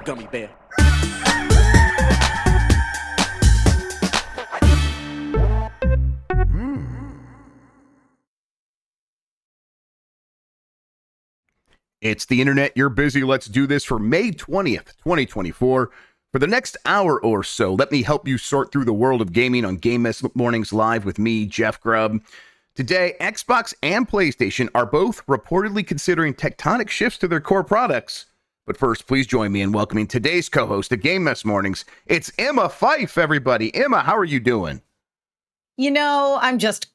gummy bear. It's the internet. You're busy. Let's do this for May 20th, 2024. For the next hour or so, let me help you sort through the world of gaming on Game Mess Mornings Live with me, Jeff Grubb. Today, Xbox and PlayStation are both reportedly considering tectonic shifts to their core products. But first, please join me in welcoming today's co-host of Game Mess Mornings. It's Emma Fyffe, everybody. Emma, how are you doing? You know, I'm just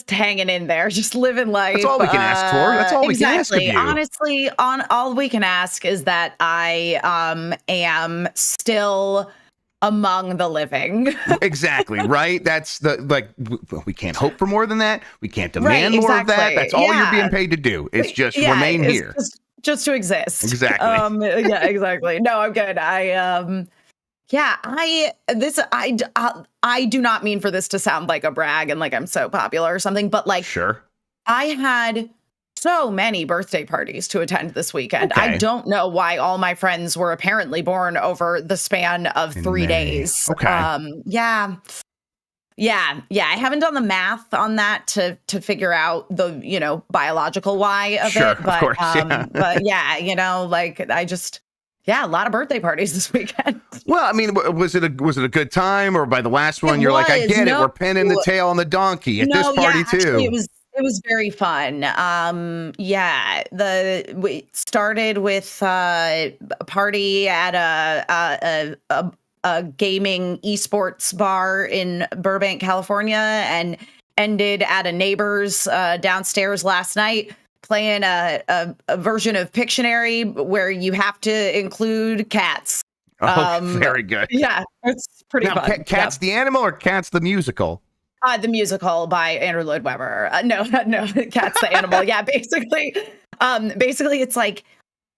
hanging in there, just living life. That's all we can ask for. That's all we can ask of you. Honestly, all we can ask is that I am still among the living. Exactly, right? That's we can't hope for more than that. We can't demand more of that. That's all you're being paid to do. It's just remain here. Just to exist. Exactly. Yeah, exactly. No, I'm good. I do not mean for this to sound like a brag and like I'm so popular or something, but like, sure, I had so many birthday parties to attend this weekend. Okay. I don't know why all my friends were apparently born over the span of 3 days. Okay. Yeah. I haven't done the math on that to figure out the, biological why of sure, it. But, of course, yeah. But yeah, a lot of birthday parties this weekend. Well, I mean, was it a good time, or by the last one you're like, I get it, we're pinning the tail on the donkey at this party too? Actually, it was very fun. We started with a party at a gaming esports bar in Burbank, California, and ended at a neighbor's downstairs last night, playing a version of Pictionary where you have to include cats. Oh, very good. Yeah, it's pretty fun. Cats the animal or Cats the musical? The musical by Andrew Lloyd Webber. No, Cats the animal. Yeah, basically it's like,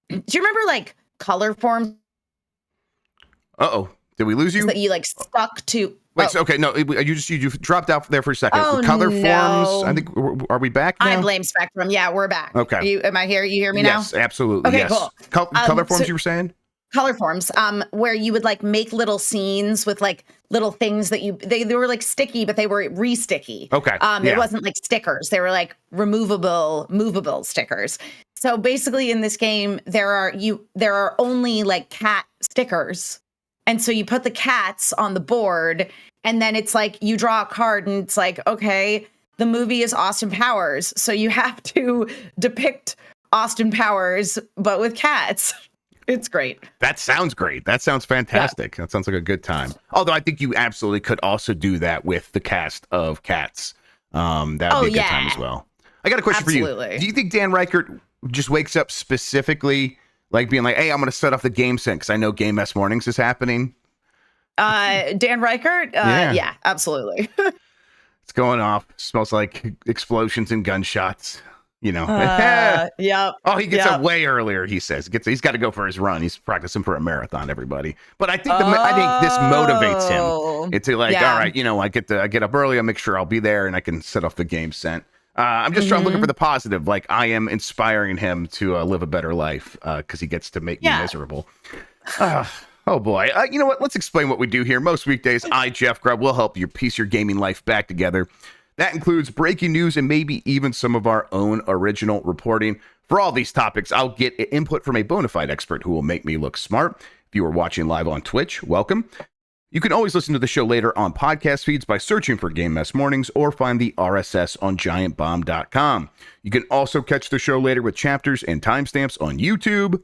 do you remember like color forms? Uh-oh. Did we lose you? That you like stuck to. Wait, so, okay, no, you dropped out there for a second. Oh, color no. forms. I think, are we back now? I blame Spectrum. Yeah, we're back. Okay. Am I here? You hear me now? Yes, absolutely. Okay, yes. cool. Color forms, you were saying? Color forms, where you would like make little scenes with like little things that they were like sticky, but they were re-sticky. Okay. It wasn't like stickers. They were like movable stickers. So basically in this game, there are only like cat stickers. And so you put the cats on the board, and then it's like you draw a card and it's like, okay, the movie is Austin Powers. So you have to depict Austin Powers, but with cats. It's great. That sounds great. That sounds fantastic. Yeah. That sounds like a good time. Although I think you absolutely could also do that with the cast of Cats. That would be a good time as well. I got a question for you. Do you think Dan Reichert just wakes up specifically like being like, hey, I'm going to set off the game sync because I know Game Mess Mornings is happening? Dan Reichert? Yeah, absolutely. It's going off. Smells like explosions and gunshots. Yep. Oh, he gets up way earlier. He says he's got to go for his run. He's practicing for a marathon. Everybody, but I think this motivates him. It's like, all right, I get up early. I'll make sure I'll be there, and I can set off the game scent. I'm just looking for the positive. Like I am inspiring him to live a better life because he gets to make me miserable. Oh boy. You know what? Let's explain what we do here. Most weekdays, I, Jeff Grubb, will help you piece your gaming life back together. That includes breaking news and maybe even some of our own original reporting. For all these topics, I'll get input from a bona fide expert who will make me look smart. If you are watching live on Twitch, welcome. You can always listen to the show later on podcast feeds by searching for Game Mess Mornings or find the RSS on giantbomb.com. You can also catch the show later with chapters and timestamps on YouTube.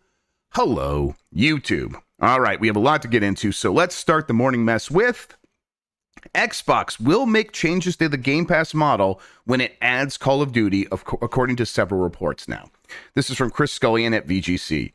Hello, YouTube. All right, we have a lot to get into, so let's start the morning mess with Xbox will make changes to the Game Pass model when it adds Call of Duty, according to several reports now. This is from Chris Scullion at VGC.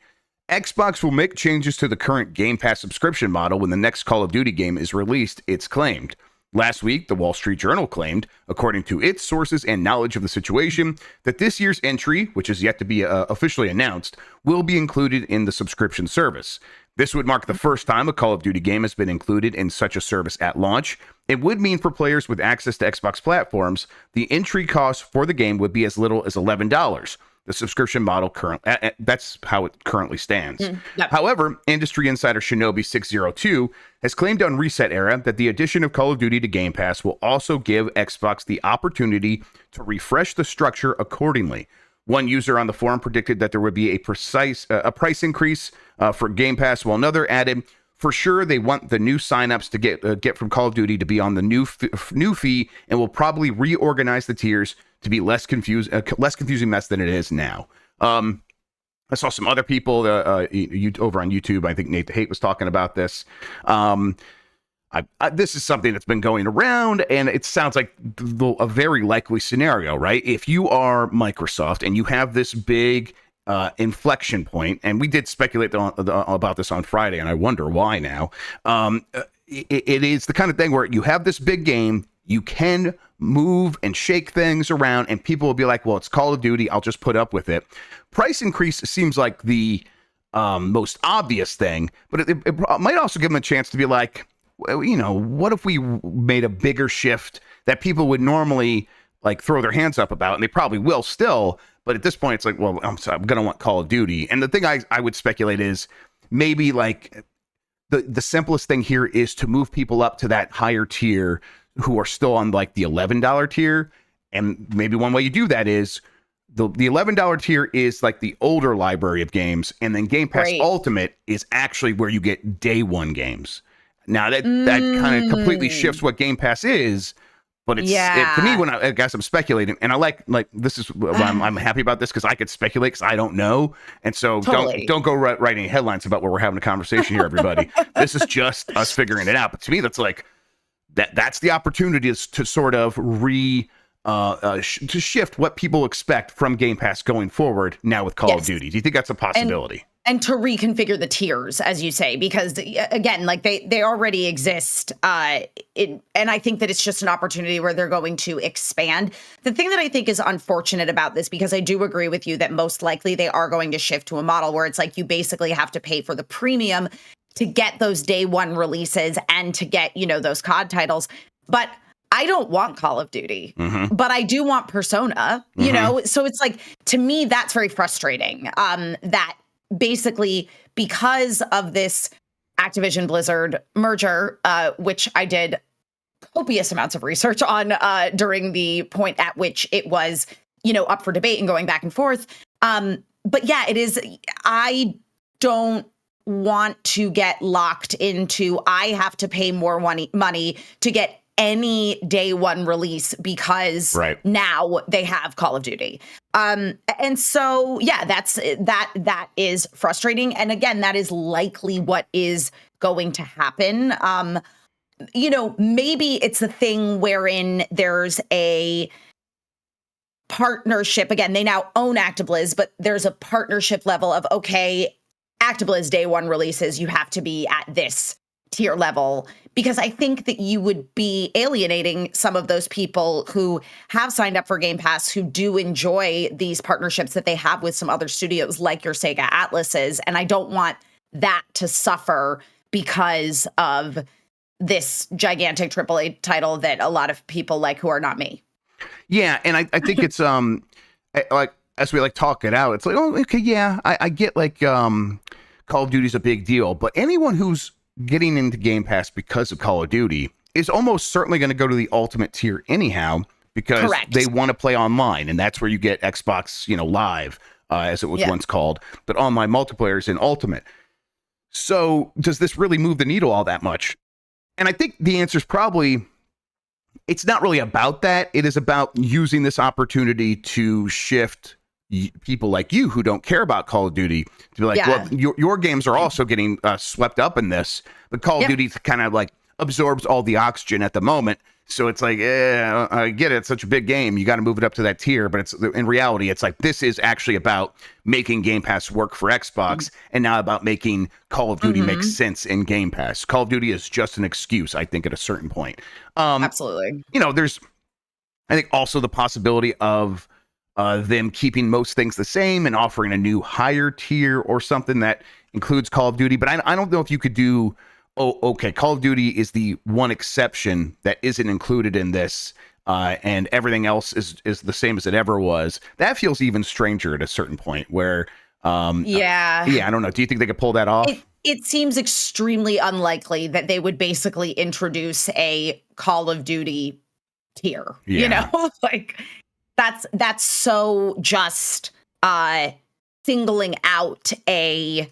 Xbox will make changes to the current Game Pass subscription model when the next Call of Duty game is released, it's claimed. Last week, the Wall Street Journal claimed, according to its sources and knowledge of the situation, that this year's entry, which is yet to be officially announced, will be included in the subscription service. This would mark the first time a Call of Duty game has been included in such a service at launch. It would mean for players with access to Xbox platforms, the entry cost for the game would be as little as $11. the subscription model that's how it currently stands. Yep. However, industry insider Shinobi602 has claimed on Reset Era that the addition of Call of Duty to Game Pass will also give Xbox the opportunity to refresh the structure accordingly. One user on the forum predicted that there would be a price increase for Game Pass, while another added, for sure, they want the new signups to get from Call of Duty to be on the new fee, and will probably reorganize the tiers to be less confusing mess than it is now. I saw some other people over on YouTube. I think Nate the Hate was talking about this. This is something that's been going around, and it sounds like a very likely scenario, right? If you are Microsoft and you have this big inflection point, and we did speculate about this on Friday, and I wonder why now. It is the kind of thing where you have this big game, you can move and shake things around, and people will be like, well, it's Call of Duty, I'll just put up with it. Price increase seems like the most obvious thing, but it might also give them a chance to be like, well, you know, what if we made a bigger shift that people would normally like throw their hands up about, and they probably will still, but at this point it's like, well, I'm gonna want Call of Duty. And the thing I would speculate is maybe like the simplest thing here is to move people up to that higher tier who are still on like the $11 tier. And maybe one way you do that is the $11 tier is like the older library of games, and then Game Pass Ultimate is actually where you get day one games. Now that kind of completely shifts what Game Pass is, but it's to me, when I guess I'm speculating, and I like this is I'm happy about this because I could speculate because I don't know, and so don't go write any headlines about where we're having a conversation here, everybody. This is just us figuring it out. But to me, that's like that's the opportunity to sort of to shift what people expect from Game Pass going forward now with Call of Duty. Do you think that's a possibility? And to reconfigure the tiers, as you say, because again, like they already exist. And I think that it's just an opportunity where they're going to expand. The thing that I think is unfortunate about this, because I do agree with you that most likely they are going to shift to a model where it's like you basically have to pay for the premium to get those day one releases and to get, you know, those COD titles. But I don't want Call of Duty, but I do want Persona, you know? So it's like, to me, that's very frustrating. That basically, because of this Activision Blizzard merger, which I did copious amounts of research on during the point at which it was, you know, up for debate and going back and forth. But yeah, it is. I don't want to get locked into, I have to pay more money to get any day one release because now they have Call of Duty. And so, yeah, that is frustrating. And again, that is likely what is going to happen. You know, maybe it's a thing wherein there's a partnership. Again, they now own ActiBliz, but there's a partnership level of, okay, ActiBliz day one releases, you have to be at this tier level, because I think that you would be alienating some of those people who have signed up for Game Pass, who do enjoy these partnerships that they have with some other studios like your Sega Atlases. And I don't want that to suffer because of this gigantic AAA title that a lot of people like who are not me. Yeah. And I think it's like, as we like talk it out, it's like, oh, okay, yeah, I get like Call of Duty's a big deal, but anyone who's getting into Game Pass because of Call of Duty is almost certainly going to go to the Ultimate tier anyhow, because they want to play online, and that's where you get Xbox, you know, Live, as it was once called, but online multiplayer is in Ultimate. So does this really move the needle all that much? And I think the answer is probably, it's not really about that. It is about using this opportunity to shift people like you who don't care about Call of Duty to be like, well, your games are also getting swept up in this, but Call of Duty kind of like absorbs all the oxygen at the moment. So it's like, I get it, it's such a big game, you got to move it up to that tier. But it's in reality, it's like, this is actually about making Game Pass work for Xbox, and not about making Call of Duty make sense in Game Pass. Call of Duty is just an excuse, I think, at a certain point. Absolutely. You know, there's, I think, also the possibility of them keeping most things the same and offering a new higher tier or something that includes Call of Duty. But I don't know if you could do, okay, Call of Duty is the one exception that isn't included in this. and everything else is the same as it ever was. That feels even stranger at a certain point where, yeah, I don't know. Do you think they could pull that off? It seems extremely unlikely that they would basically introduce a Call of Duty tier, you know, like that's so just singling out a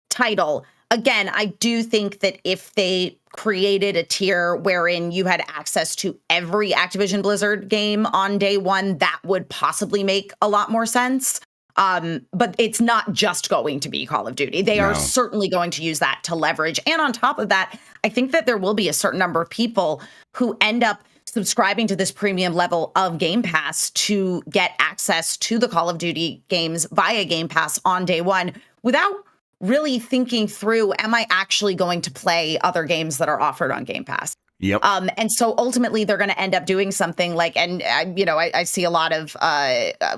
title. Again, I do think that if they created a tier wherein you had access to every Activision Blizzard game on day one, that would possibly make a lot more sense. But it's not just going to be Call of Duty. They are certainly going to use that to leverage. And on top of that, I think that there will be a certain number of people who end up subscribing to this premium level of Game Pass to get access to the Call of Duty games via Game Pass on day one without really thinking through, am I actually going to play other games that are offered on Game Pass? Yep. And so ultimately they're going to end up doing something like, and I see a lot of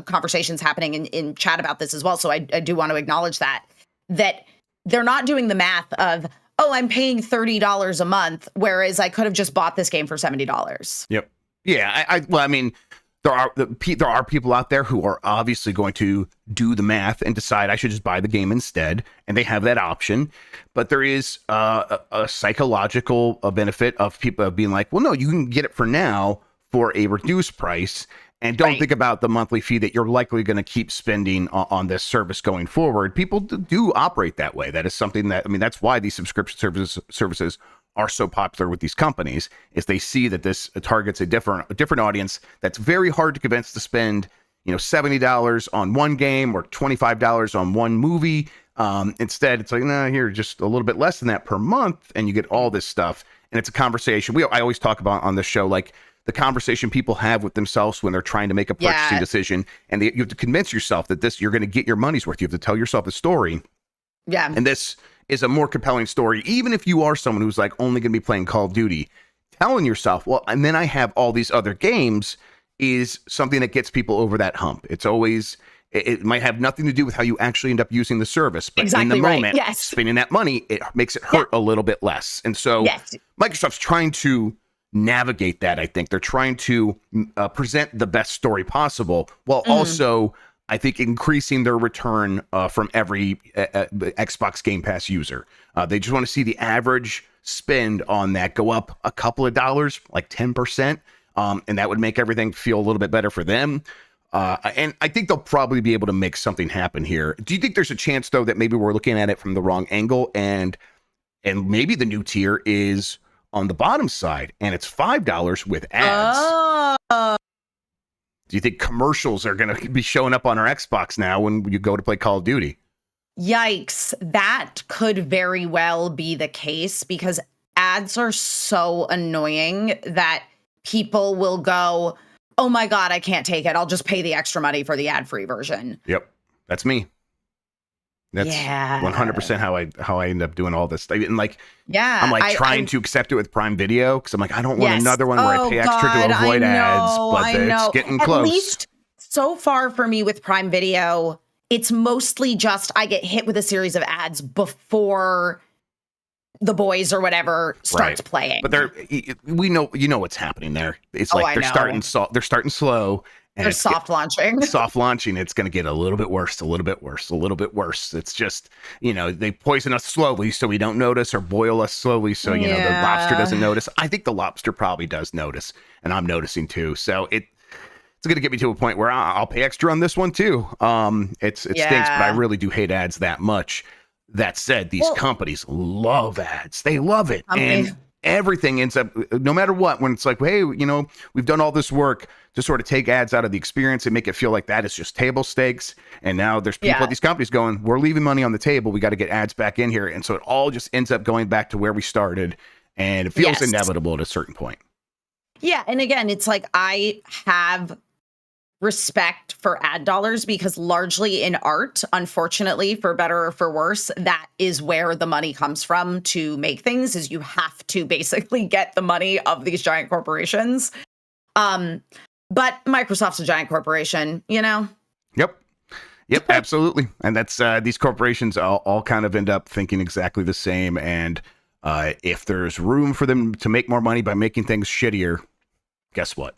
conversations happening in chat about this as well. So I do want to acknowledge that they're not doing the math of, oh, I'm paying $30 a month, whereas I could have just bought this game for $70. Yep. Yeah. Well, I mean, there are people out there who are obviously going to do the math and decide I should just buy the game instead, and they have that option. But there is a psychological benefit of people being like, well, no, you can get it for now for a reduced price, and don't think about the monthly fee that you're likely going to keep spending on this service going forward. People do operate that way. That is something that, I mean, that's why these subscription services are so popular with these companies, is they see that this targets a different audience that's very hard to convince to spend, $70 on one game or $25 on one movie. Instead, it's like, no, here, just a little bit less than that per month, and you get all this stuff. And it's a conversation I always talk about on this show, like the conversation people have with themselves when they're trying to make a purchasing decision, and you have to convince yourself that you're going to get your money's worth. You have to tell yourself a story. Yeah. And this is a more compelling story, even if you are someone who's like only going to be playing Call of Duty. Telling yourself, well, and then I have all these other games, is something that gets people over that hump. It's always, it might have nothing to do with how you actually end up using the service, but in the moment, spending that money, it makes it hurt a little bit less. And so Microsoft's trying to navigate that. I think they're trying to present the best story possible, while also, I think, increasing their return from every Xbox Game Pass user. They just want to see the average spend on that go up a couple of dollars, like 10%. And that would make everything feel a little bit better for them. And I think they'll probably be able to make something happen here. Do you think there's a chance, though, that maybe we're looking at it from the wrong angle, and maybe the new tier is on the bottom side and it's $5 with ads? Do you think commercials are going to be showing up on our Xbox now when you go to play Call of Duty? Yikes. That could very well be the case, because ads are so annoying that people will go, oh my God, I can't take it. I'll just pay the extra money for the ad-free version. Yep. That's me. That's 100% how I end up doing all this. And like, I'm like trying to accept it with Prime Video, because I'm like, I don't want another one where I pay extra to avoid ads, but it's getting close. At least so far for me with Prime Video, it's mostly just I get hit with a series of ads before The Boys or whatever starts playing. But we know, what's happening there. It's like they're starting slow. And they're soft launching. It's going to get a little bit worse, a little bit worse, a little bit worse. It's just, they poison us slowly so we don't notice, or boil us slowly so, the lobster doesn't notice. I think the lobster probably does notice, and I'm noticing too. So it's going to get me to a point where I'll pay extra on this one too. It stinks, but I really do hate ads that much. That said, these companies love ads. They love it. And everything ends up, no matter what, when it's like, hey, we've done all this work to sort of take ads out of the experience and make it feel like that is just table stakes. And now there's people at these companies going, we're leaving money on the table. We got to get ads back in here. And so it all just ends up going back to where we started. And it feels inevitable at a certain point. Yeah. And again, it's like, I have respect for ad dollars, because largely in art, unfortunately, for better or for worse, that is where the money comes from to make things, is you have to basically get the money of these giant corporations. But Microsoft's a giant corporation, Yep, absolutely. And that's these corporations all kind of end up thinking exactly the same. And if there's room for them to make more money by making things shittier, guess what?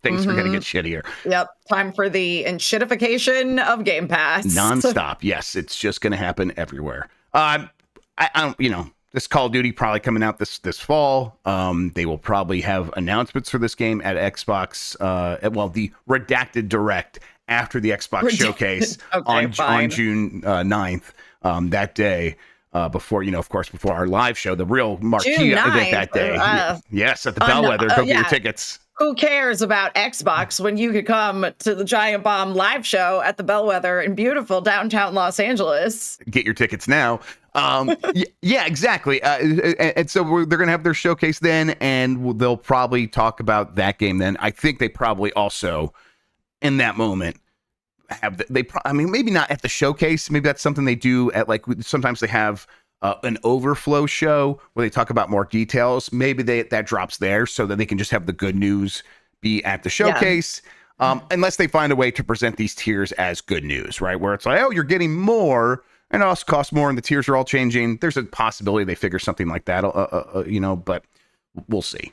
Things are going to get shittier. Yep. Time for the shitification of Game Pass. Nonstop. Yes, it's just going to happen everywhere. I don't, this Call of Duty probably coming out this fall. They will probably have announcements for this game at Xbox. The redacted direct after the Xbox showcase on June 9th. That day. Before our live show, the real marquee event that day. Yes, at the Bellwether. Go get your tickets. Who cares about Xbox when you could come to the Giant Bomb live show at the Bellwether in beautiful downtown Los Angeles? Get your tickets now. Yeah, exactly. And so they're going to have their showcase then, and they'll probably talk about that game then. I think they probably also, in that moment, maybe not at the showcase. Maybe that's something they do at, like, sometimes they have an overflow show where they talk about more details. Maybe that drops there so that they can just have the good news be at the showcase. Yeah. Unless they find a way to present these tiers as good news, right? Where it's like, oh, you're getting more and it also costs more and the tiers are all changing. There's a possibility they figure something like that, but we'll see.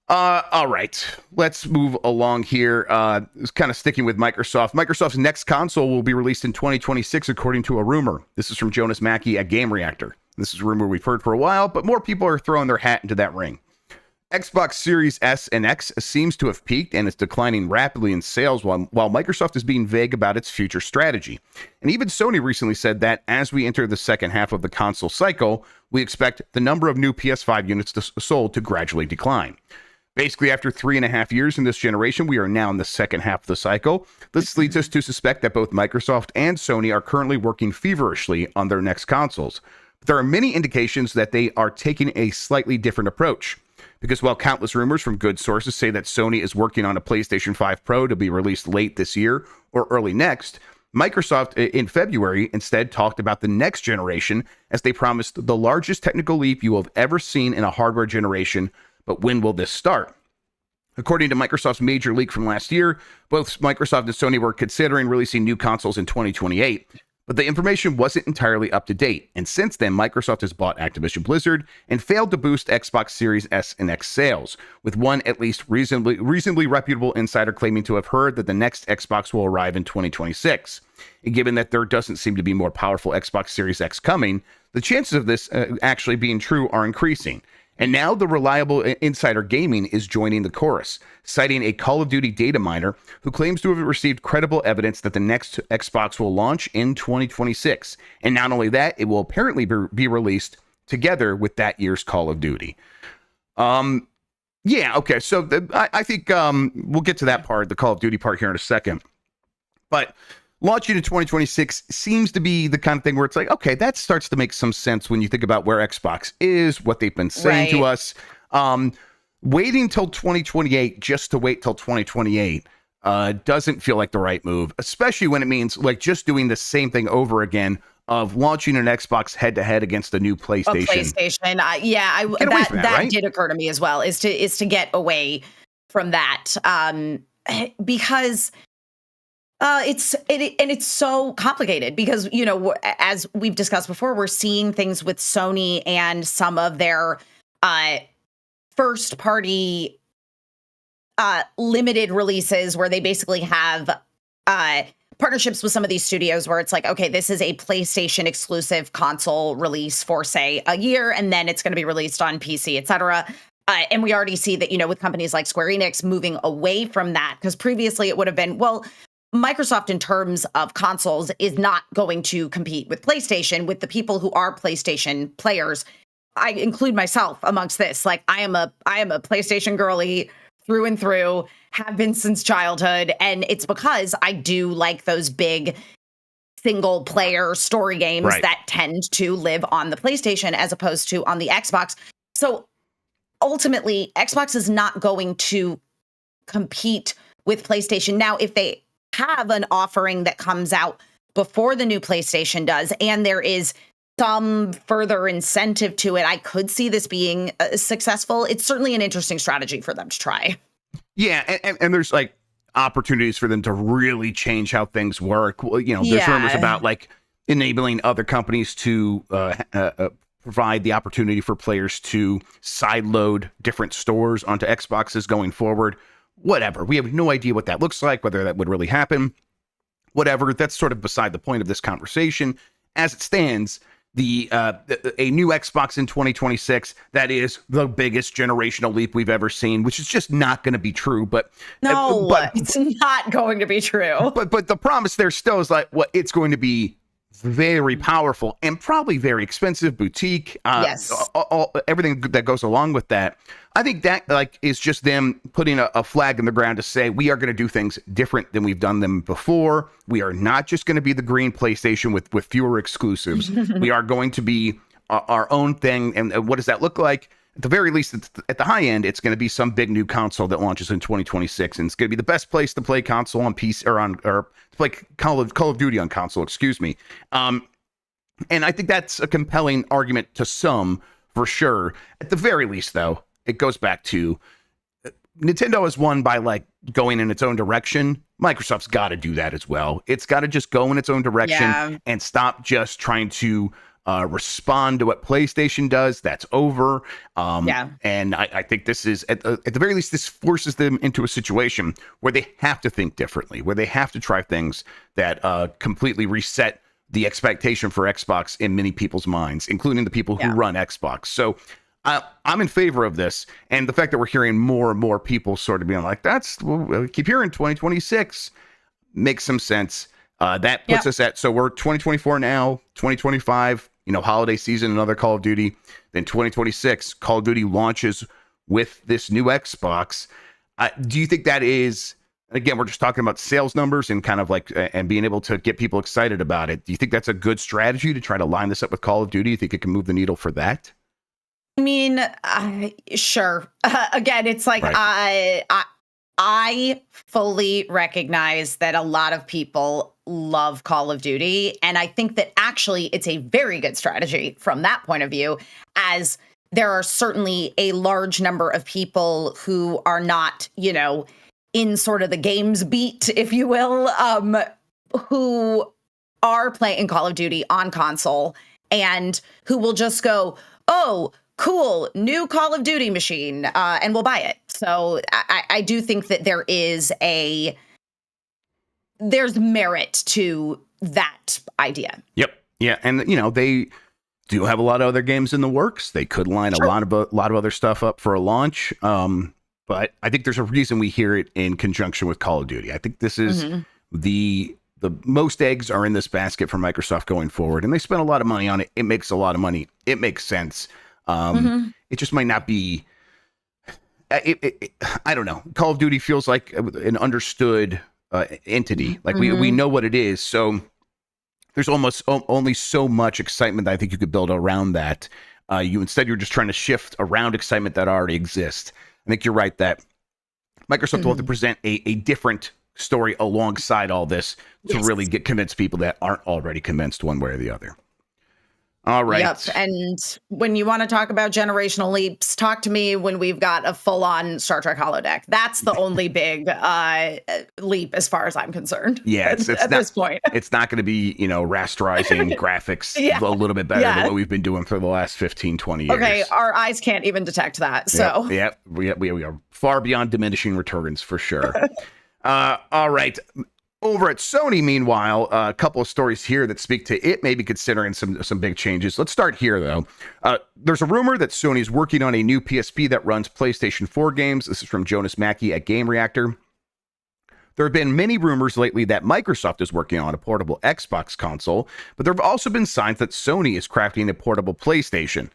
All right, let's move along here. Kind of sticking with Microsoft. Microsoft's next console will be released in 2026, according to a rumor. This is from Jonas Mackey at Game Reactor. This is a rumor we've heard for a while, but more people are throwing their hat into that ring. Xbox Series S and X seems to have peaked and is declining rapidly in sales while Microsoft is being vague about its future strategy. And even Sony recently said that as we enter the second half of the console cycle, we expect the number of new PS5 units sold to gradually decline. Basically, after 3.5 years in this generation, we are now in the second half of the cycle. This leads us to suspect that both Microsoft and Sony are currently working feverishly on their next consoles. But there are many indications that they are taking a slightly different approach. Because while countless rumors from good sources say that Sony is working on a PlayStation 5 Pro to be released late this year or early next, Microsoft in February instead talked about the next generation as they promised the largest technical leap you have ever seen in a hardware generation. But when will this start? According to Microsoft's major leak from last year, both Microsoft and Sony were considering releasing new consoles in 2028, but the information wasn't entirely up to date. And since then, Microsoft has bought Activision Blizzard and failed to boost Xbox Series S and X sales, with one at least reasonably reputable insider claiming to have heard that the next Xbox will arrive in 2026. And given that there doesn't seem to be more powerful Xbox Series X coming, the chances of this actually being true are increasing. And now the reliable insider gaming is joining the chorus, citing a Call of Duty data miner who claims to have received credible evidence that the next Xbox will launch in 2026. And not only that, it will apparently be released together with that year's Call of Duty. Okay, so I think we'll get to that part, the Call of Duty part, here in a second. But launching in 2026 seems to be the kind of thing where it's like, okay, that starts to make some sense when you think about where Xbox is, what they've been saying to us. Waiting till 2028 just to wait till 2028 doesn't feel like the right move, especially when it means like just doing the same thing over again of launching an Xbox head-to-head against a new PlayStation. That did occur to me as well, is to get away from that, because it's so complicated because, as we've discussed before, we're seeing things with Sony and some of their first party limited releases where they basically have partnerships with some of these studios where it's like, okay, this is a PlayStation exclusive console release for, say, a year, and then it's going to be released on PC, etc. And we already see that, with companies like Square Enix moving away from that, because previously it would have been, well, Microsoft in terms of consoles is not going to compete with PlayStation, with the people who are PlayStation players. I include myself amongst this. Like, I am a PlayStation girly through and through, have been since childhood. And it's because I do like those big single player story games that tend to live on the PlayStation as opposed to on the Xbox. So ultimately, Xbox is not going to compete with PlayStation. Now, if they have an offering that comes out before the new PlayStation does, and there is some further incentive to it, I could see this being successful. It's certainly an interesting strategy for them to try. Yeah, and there's like opportunities for them to really change how things work. Well, there's rumors about like enabling other companies to provide the opportunity for players to sideload different stores onto Xboxes going forward. Whatever. We have no idea what that looks like, whether that would really happen. Whatever. That's sort of beside the point of this conversation. As it stands, a new Xbox in 2026, that is the biggest generational leap we've ever seen, which is just not going to be true. But it's not going to be true. But the promise there still is like, what it's going to be very powerful and probably very expensive, boutique. Yes, everything that goes along with that. I think that like is just them putting a flag in the ground to say we are going to do things different than we've done them before. We are not just going to be the green PlayStation with fewer exclusives. We are going to be our own thing. And what does that look like? At the very least, at the high end, it's going to be some big new console that launches in 2026, and it's going to be the best place to play console on PC or to play Call of Duty on console. Excuse me. And I think that's a compelling argument to some, for sure. At the very least, though, it goes back to Nintendo has won by like going in its own direction. Microsoft's got to do that as well. It's got to just go in its own direction and stop just trying to respond to what PlayStation does. That's over. And I think this is at the very least, this forces them into a situation where they have to think differently, where they have to try things that completely reset the expectation for Xbox in many people's minds, including the people who run Xbox. So I'm in favor of this. And the fact that we're hearing more and more people sort of being like, we keep hearing 2026 makes some sense. That puts us at, so we're 2024 now, 2025, holiday season, another Call of Duty. Then 2026, Call of Duty launches with this new Xbox. Do you think that is, again, we're just talking about sales numbers and kind of like, and being able to get people excited about it. Do you think that's a good strategy to try to line this up with Call of Duty? You think it can move the needle for that? I mean, sure. Again, it's like, I fully recognize that a lot of people love Call of Duty. And I think that actually it's a very good strategy from that point of view, as there are certainly a large number of people who are not, in sort of the games beat, if you will, who are playing Call of Duty on console and who will just go, oh, cool, new Call of Duty machine, and we'll buy it. So I do think that there's merit to that idea. Yep. Yeah. And, they do have a lot of other games in the works. They could line a lot of other stuff up for a launch. But I think there's a reason we hear it in conjunction with Call of Duty. I think this is the most eggs are in this basket for Microsoft going forward, and they spent a lot of money on it. It makes a lot of money. It makes sense. It just might not be, I don't know. Call of Duty feels like an understood entity. Like we know what it is. So there's almost only so much excitement that I think you could build around that. You're just trying to shift around excitement that already exists. I think you're right that Microsoft will have to present a different story alongside all this to really convince people that aren't already convinced one way or the other. All right. Yep. And when you want to talk about generational leaps, talk to me when we've got a full-on Star Trek holodeck. That's the only big leap as far as I'm concerned. Yeah, it's at this point. It's not going to be, rasterizing graphics a little bit better than what we've been doing for the last 15, 20 years. Okay, our eyes can't even detect that. So we are far beyond diminishing returns for sure. All right. Over at Sony, meanwhile, a couple of stories here that speak to it maybe considering some big changes. Let's start here, though. There's a rumor that Sony is working on a new PSP that runs PlayStation 4 games. This is from Jonas Mackey at Game Reactor. There have been many rumors lately that Microsoft is working on a portable Xbox console, but there have also been signs that Sony is crafting a portable PlayStation.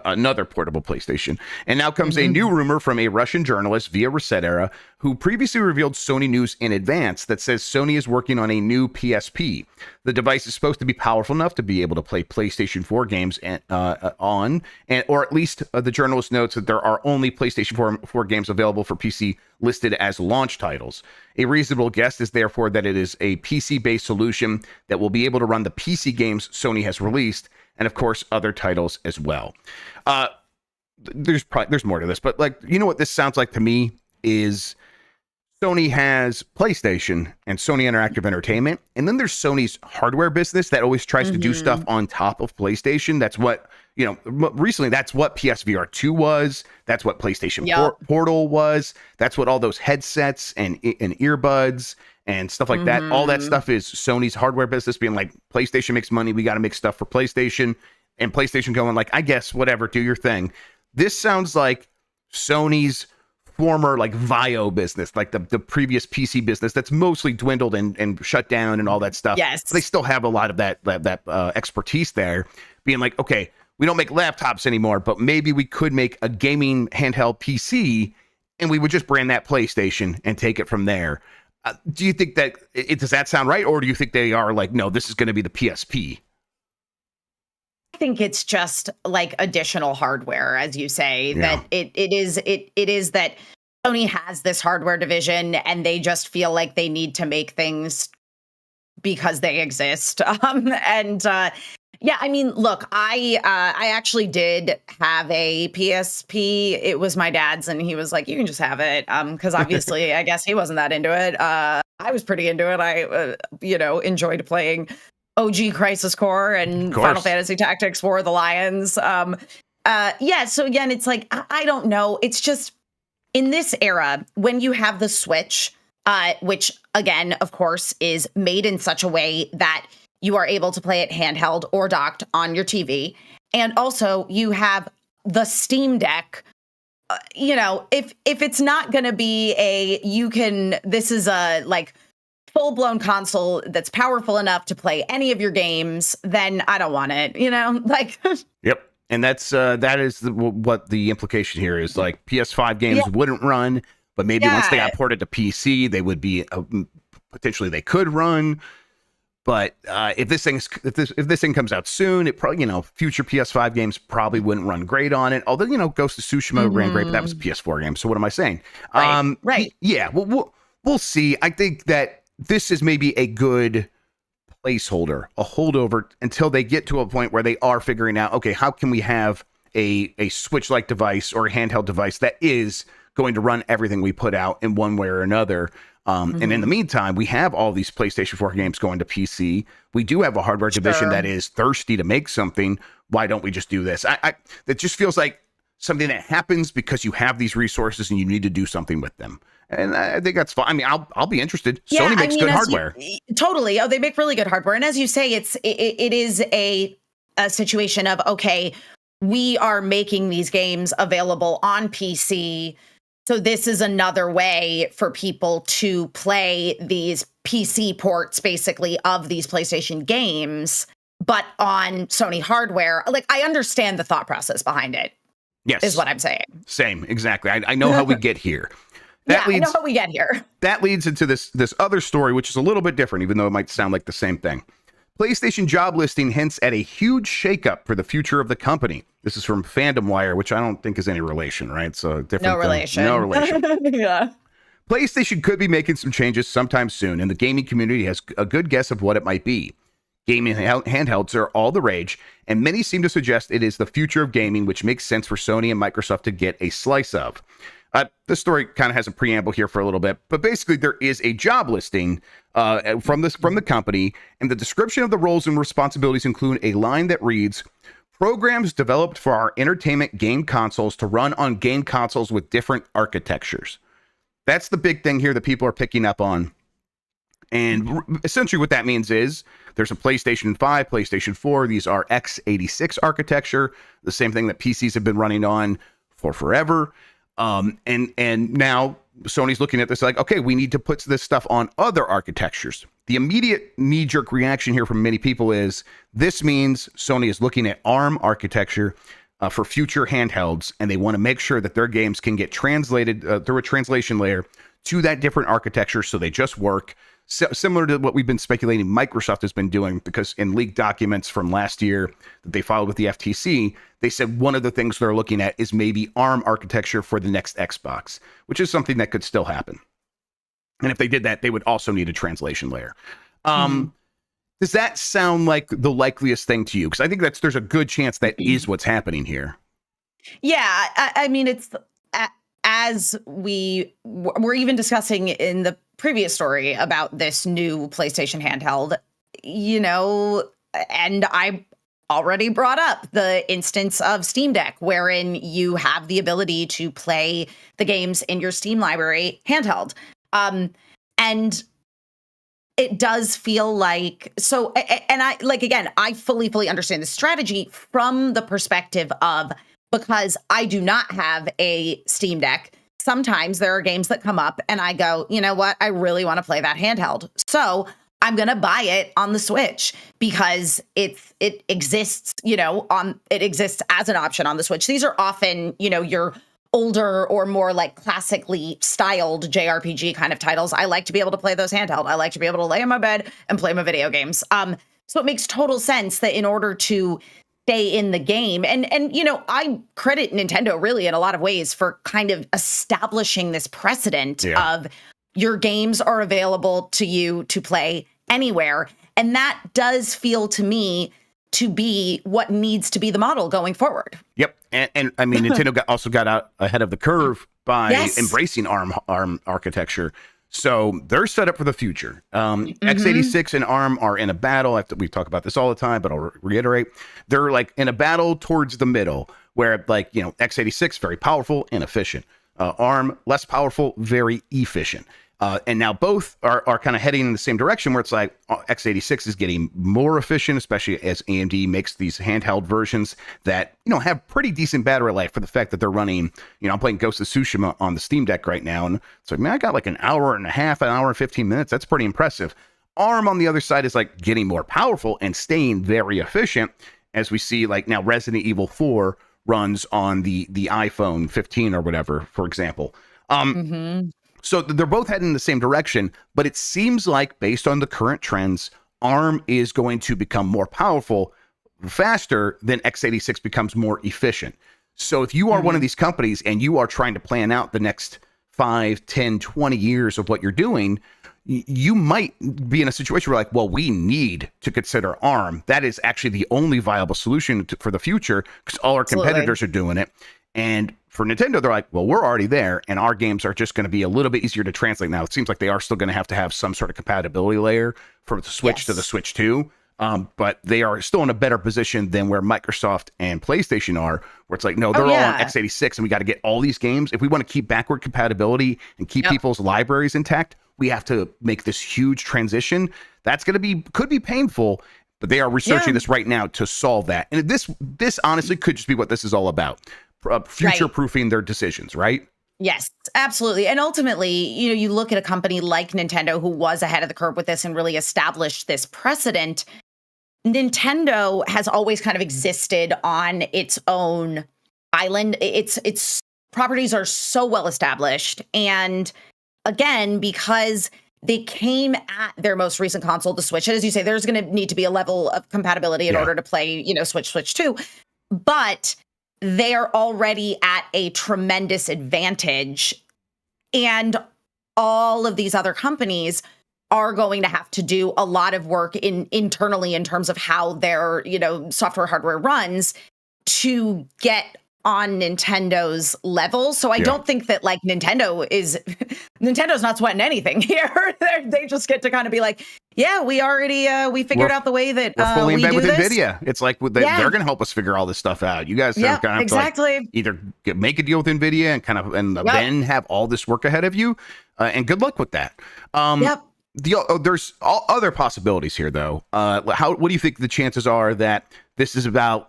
Another portable PlayStation. And now comes a new rumor from a Russian journalist via Resetera, who previously revealed Sony news in advance that says Sony is working on a new PSP. The device is supposed to be powerful enough to be able to play PlayStation 4 games or at least the journalist notes that there are only PlayStation 4 games available for PC listed as launch titles. A reasonable guess is therefore that it is a PC-based solution that will be able to run the PC games Sony has released, and of course, other titles as well. There's more to this, but what this sounds like to me is Sony has PlayStation and Sony Interactive Entertainment, and then there's Sony's hardware business that always tries to do stuff on top of PlayStation. That's what, recently that's what PSVR 2 was. That's what PlayStation Portal was. That's what all those headsets and earbuds and stuff like that. All that stuff is Sony's hardware business being like, PlayStation makes money. We got to make stuff for PlayStation, and PlayStation going like, I guess, whatever, do your thing. This sounds like Sony's former like VAIO business, like the previous PC business that's mostly dwindled and shut down and all that stuff. Yes. They still have a lot of that expertise there, being like, okay, we don't make laptops anymore, but maybe we could make a gaming handheld PC and we would just brand that PlayStation and take it from there. Do you think that does that sound right? Or do you think they are like, no, this is going to be the PSP? I think it's just like additional hardware, as you say, that it is that Sony has this hardware division and they just feel like they need to make things because they exist. Yeah, I mean, look, I actually did have a PSP. It was my dad's, and he was like, "You can just have it," because obviously, I guess he wasn't that into it. I was pretty into it. I, enjoyed playing OG Crisis Core and Final Fantasy Tactics for the Lions. Yeah. So again, it's like I don't know. It's just in this era when you have the Switch, which again, of course, is made in such a way that you are able to play it handheld or docked on your TV. And also you have the Steam Deck. If it's not going to be this is a like full-blown console that's powerful enough to play any of your games, then I don't want it, Yep. And that is what the implication here is. Like PS5 games wouldn't run, but maybe once they got ported to PC, they would be potentially they could run. But if this thing comes out soon, it probably, future PS5 games probably wouldn't run great on it. Although, Ghost of Tsushima ran great, but that was a PS4 game. So what am I saying? Right. Yeah, we'll see. I think that this is maybe a good placeholder, a holdover until they get to a point where they are figuring out, okay, how can we have a Switch-like device or a handheld device that is going to run everything we put out in one way or another. And in the meantime, we have all these PlayStation 4 games going to PC. We do have a hardware division that is thirsty to make something. Why don't we just do this? It just feels like something that happens because you have these resources and you need to do something with them. And I think that's fine. I mean, I'll be interested. Yeah, Sony makes good hardware. Totally. Oh, they make really good hardware. And as you say, it is a situation of, okay, we are making these games available on PC. So this is another way for people to play these PC ports, basically, of these PlayStation games, but on Sony hardware. Like, I understand the thought process behind it. Yes. Is what I'm saying. Same. Exactly. I know how we get here. I know how we get here. That leads into this other story, which is a little bit different, even though it might sound like the same thing. PlayStation job listing hints at a huge shakeup for the future of the company. This is from Fandom Wire, which I don't think is any relation, right? So different. No relation. No relation. Yeah. PlayStation could be making some changes sometime soon, and the gaming community has a good guess of what it might be. Gaming handhelds are all the rage, and many seem to suggest it is the future of gaming, which makes sense for Sony and Microsoft to get a slice of. This story kind of has a preamble here for a little bit, but basically there is a job listing from the company, and the description of the roles and responsibilities include a line that reads, "Programs developed for our entertainment game consoles to run on game consoles with different architectures." That's the big thing here that people are picking up on. And essentially what that means is there's a PlayStation 5, PlayStation 4. These are x86 architecture, the same thing that PCs have been running on for forever. And now Sony's looking at this like, okay, we need to put this stuff on other architectures. The immediate knee-jerk reaction here from many people is this means Sony is looking at ARM architecture for future handhelds, and they want to make sure that their games can get translated through a translation layer to that different architecture so they just work. Similar to what we've been speculating Microsoft has been doing, because in leaked documents from last year that they filed with the FTC, they said one of the things they're looking at is maybe ARM architecture for the next Xbox, which is something that could still happen. And if they did that, they would also need a translation layer. Does that sound like the likeliest thing to you? Because I think there's a good chance that is what's happening here. Yeah, I mean, it's as we were even discussing in the previous story about this new PlayStation handheld, and I already brought up the instance of Steam Deck, wherein you have the ability to play the games in your Steam library handheld. And it does feel like so, and I again, I fully understand the strategy from the perspective of, because I do not have a Steam Deck. Sometimes there are games that come up and I go, you know what? I really want to play that handheld. So I'm going to buy it on the Switch because it exists, it exists as an option on the Switch. These are often, your older or more like classically styled JRPG kind of titles. I like to be able to play those handheld. I like to be able to lay in my bed and play my video games. So it makes total sense that in order to stay in the game, and I credit Nintendo really in a lot of ways for kind of establishing this precedent of your games are available to you to play anywhere. And that does feel to me to be what needs to be the model going forward. Yep. And I mean, Nintendo also got out ahead of the curve by embracing ARM architecture. So they're set up for the future. x86 and ARM are in a battle. We talk about this all the time, but I'll reiterate. They're like in a battle towards the middle where x86, very powerful and efficient. ARM, less powerful, very efficient. And now both are kind of heading in the same direction where it's like x86 is getting more efficient, especially as AMD makes these handheld versions that, have pretty decent battery life for the fact that they're running, I'm playing Ghost of Tsushima on the Steam Deck right now. And it's like, man, I got like an hour and a half, an hour and 15 minutes. That's pretty impressive. ARM on the other side is like getting more powerful and staying very efficient, as we see like now Resident Evil 4 runs on the iPhone 15 or whatever, for example. So they're both heading in the same direction, but it seems like based on the current trends, ARM is going to become more powerful faster than x86 becomes more efficient. So if you are one of these companies and you are trying to plan out the next 5, 10, 20 years of what you're doing, you might be in a situation where we need to consider ARM. That is actually the only viable solution for the future because all our competitors are doing it. And for Nintendo, they're like, well, we're already there, and our games are just going to be a little bit easier to translate now. It seems like they are still going to have some sort of compatibility layer from the Switch to the Switch 2, but they are still in a better position than where Microsoft and PlayStation are, where it's like, no, they're all on x86, and we got to get all these games. If we want to keep backward compatibility and keep people's libraries intact, we have to make this huge transition. That's going to could be painful, but they are researching this right now to solve that. And this honestly could just be what this is all about. Future-proofing their decisions, right? Yes, absolutely. And ultimately, you look at a company like Nintendo who was ahead of the curve with this and really established this precedent. Nintendo has always kind of existed on its own island. Its properties are so well established. And again, because they came at their most recent console, the Switch, and as you say, there's going to need to be a level of compatibility in order to play, Switch 2. But they are already at a tremendous advantage. And all of these other companies are going to have to do a lot of work internally in terms of how their, software hardware runs to get on Nintendo's level. So I don't think that Nintendo's not sweating anything here. They just get to kind of be like, yeah, we already we figured out the way that we're fully in bed with this. NVIDIA. It's like they're going to help us figure all this stuff out. You guys are going to have to either make a deal with NVIDIA and then have all this work ahead of you. And good luck with that. There's all other possibilities here, though. What do you think the chances are that this is about?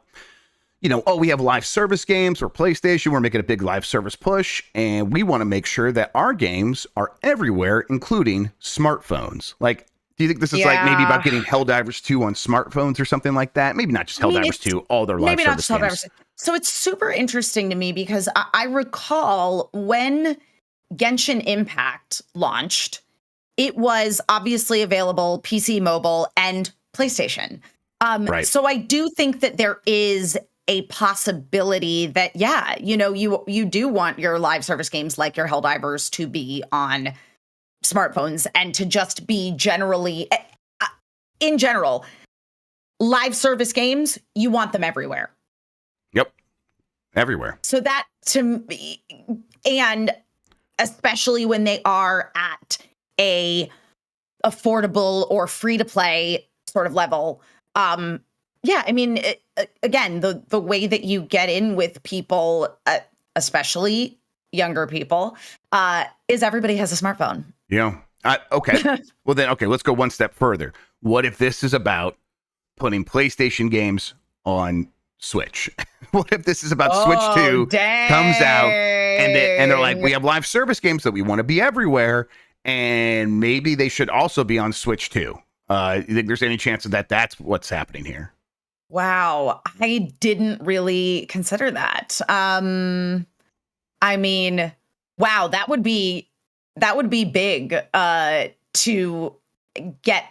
We have live service games for PlayStation. We're making a big live service push, and we want to make sure that our games are everywhere, including smartphones. Do you think this is maybe about getting Helldivers 2 on smartphones or something like that? Maybe not just Helldivers 2, all their live service games. So it's super interesting to me because I recall when Genshin Impact launched, it was obviously available PC, mobile, and PlayStation. So I do think that there is a possibility that, you do want your live service games like your Helldivers to be on smartphones and to just be generally, in general, live service games, you want them everywhere. Yep. Everywhere. So that to me, and especially when they are at a affordable or free to play sort of level. Yeah, I mean, again, the way that you get in with people, especially younger people, is everybody has a smartphone. Yeah. Okay. Well, then, okay, let's go one step further. What if this is about putting PlayStation games on Switch? What if this is about Switch 2 comes out and they're like, we have live service games that we want to be everywhere, and maybe they should also be on Switch 2? You think there's any chance of that's what's happening here? Wow, I didn't really consider that. I mean, wow, that would be big to get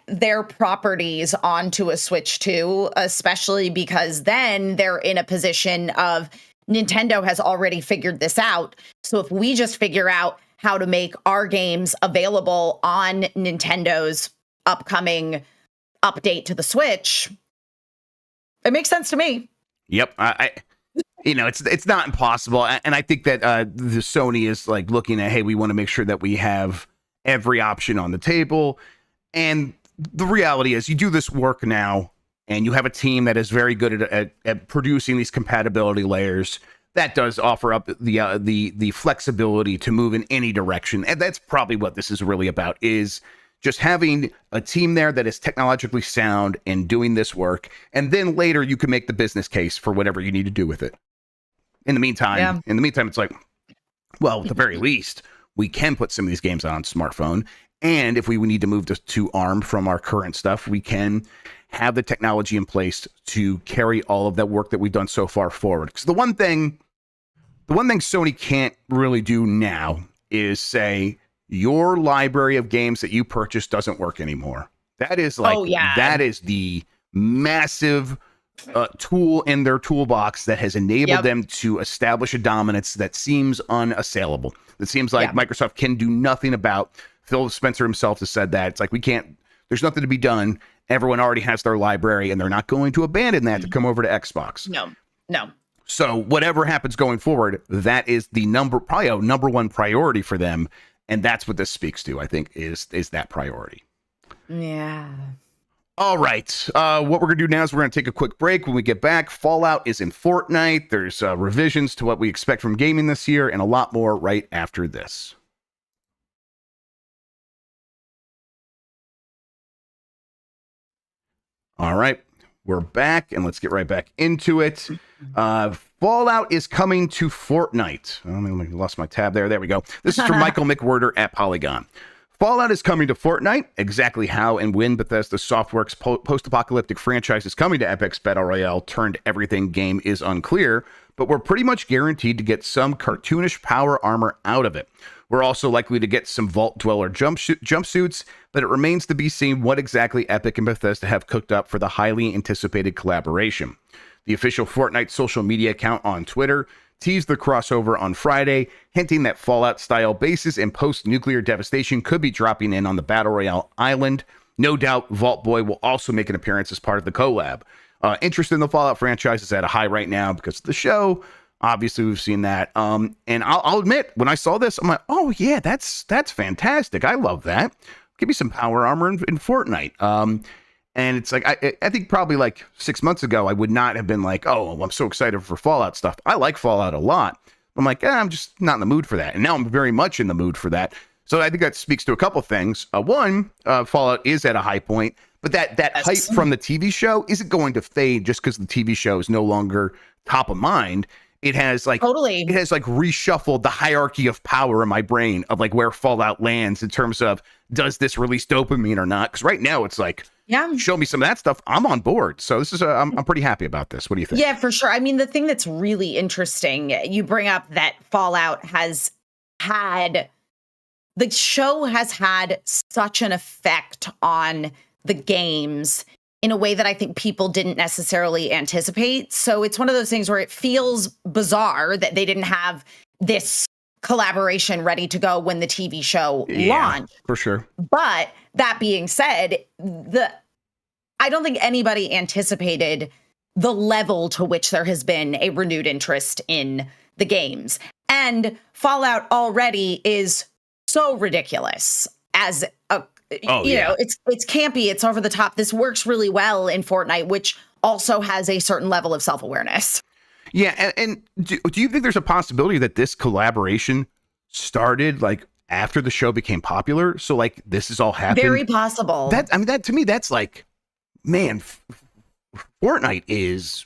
their properties onto a Switch 2, especially because then they're in a position of Nintendo has already figured this out. So if we just figure out how to make our games available on Nintendo's upcoming update to the Switch, it makes sense to me. Yep. It's not impossible. And I think that the Sony is like looking at, hey, we want to make sure that we have every option on the table. And the reality is you do this work now and you have a team that is very good at producing these compatibility layers. That does offer up the flexibility to move in any direction. And that's probably what this is really about, is just having a team there that is technologically sound and doing this work. And then later you can make the business case for whatever you need to do with it. In the meantime, it's like, well, at the very least, we can put some of these games on smartphone. And if we need to move to ARM from our current stuff, we can have the technology in place to carry all of that work that we've done so far forward. Because the one thing Sony can't really do now is say your library of games that you purchased doesn't work anymore. That is that is the massive tool in their toolbox that has enabled them to establish a dominance that seems unassailable. It seems like Microsoft can do nothing about. Phil Spencer himself has said that. It's like, there's nothing to be done. Everyone already has their library, and they're not going to abandon that to come over to Xbox. No. So whatever happens going forward, that is probably a number one priority for them. And that's what this speaks to, I think, is that priority. Yeah. All right. What we're going to do now is we're going to take a quick break. When we get back, Fallout is in Fortnite. There's revisions to what we expect from gaming this year and a lot more right after this. All right, we're back, and let's get right back into it. Fallout is coming to Fortnite. I lost my tab there. There we go. This is from Michael McWhirter at Polygon. Fallout is coming to Fortnite. Exactly how and when Bethesda Softworks' post-apocalyptic franchise is coming to Epic's Battle Royale turned everything game is unclear, but we're pretty much guaranteed to get some cartoonish power armor out of it. We're also likely to get some Vault Dweller jumpsuits, but it remains to be seen what exactly Epic and Bethesda have cooked up for the highly anticipated collaboration. The official Fortnite social media account on Twitter teased the crossover on Friday, hinting that Fallout-style bases and post-nuclear devastation could be dropping in on the Battle Royale island. No doubt Vault Boy will also make an appearance as part of the collab. Interest in the Fallout franchise is at a high right now because of the show. Obviously, we've seen that. And I'll admit, when I saw this, I'm like, oh, yeah, that's fantastic. I love that. Give me some power armor in Fortnite. And it's like, I think probably like 6 months ago, I would not have been like, oh, I'm so excited for Fallout stuff. I like Fallout a lot. I'm like, I'm just not in the mood for that. And now I'm very much in the mood for that. So I think that speaks to a couple things. One, Fallout is at a high point, but that hype from the TV show isn't going to fade just because the TV show is no longer top of mind. It has reshuffled the hierarchy of power in my brain of like where Fallout lands in terms of, does this release dopamine or not? Because right now it's like, show me some of that stuff. I'm on board. So this is I'm pretty happy about this. What do you think? Yeah, for sure. I mean, the thing that's really interesting, you bring up that Fallout has had, the show has had such an effect on the games in a way that I think people didn't necessarily anticipate. So it's one of those things where it feels bizarre that they didn't have this collaboration ready to go when the TV show launched. For sure. But that being said, I don't think anybody anticipated the level to which there has been a renewed interest in the games. And Fallout already is so ridiculous as a, you know, it's campy, it's over the top. This works really well in Fortnite, which also has a certain level of self-awareness. Yeah, and do you think there's a possibility that this collaboration started like after the show became popular? So like this is all happened. Very possible. That to me, that's like, man, Fortnite is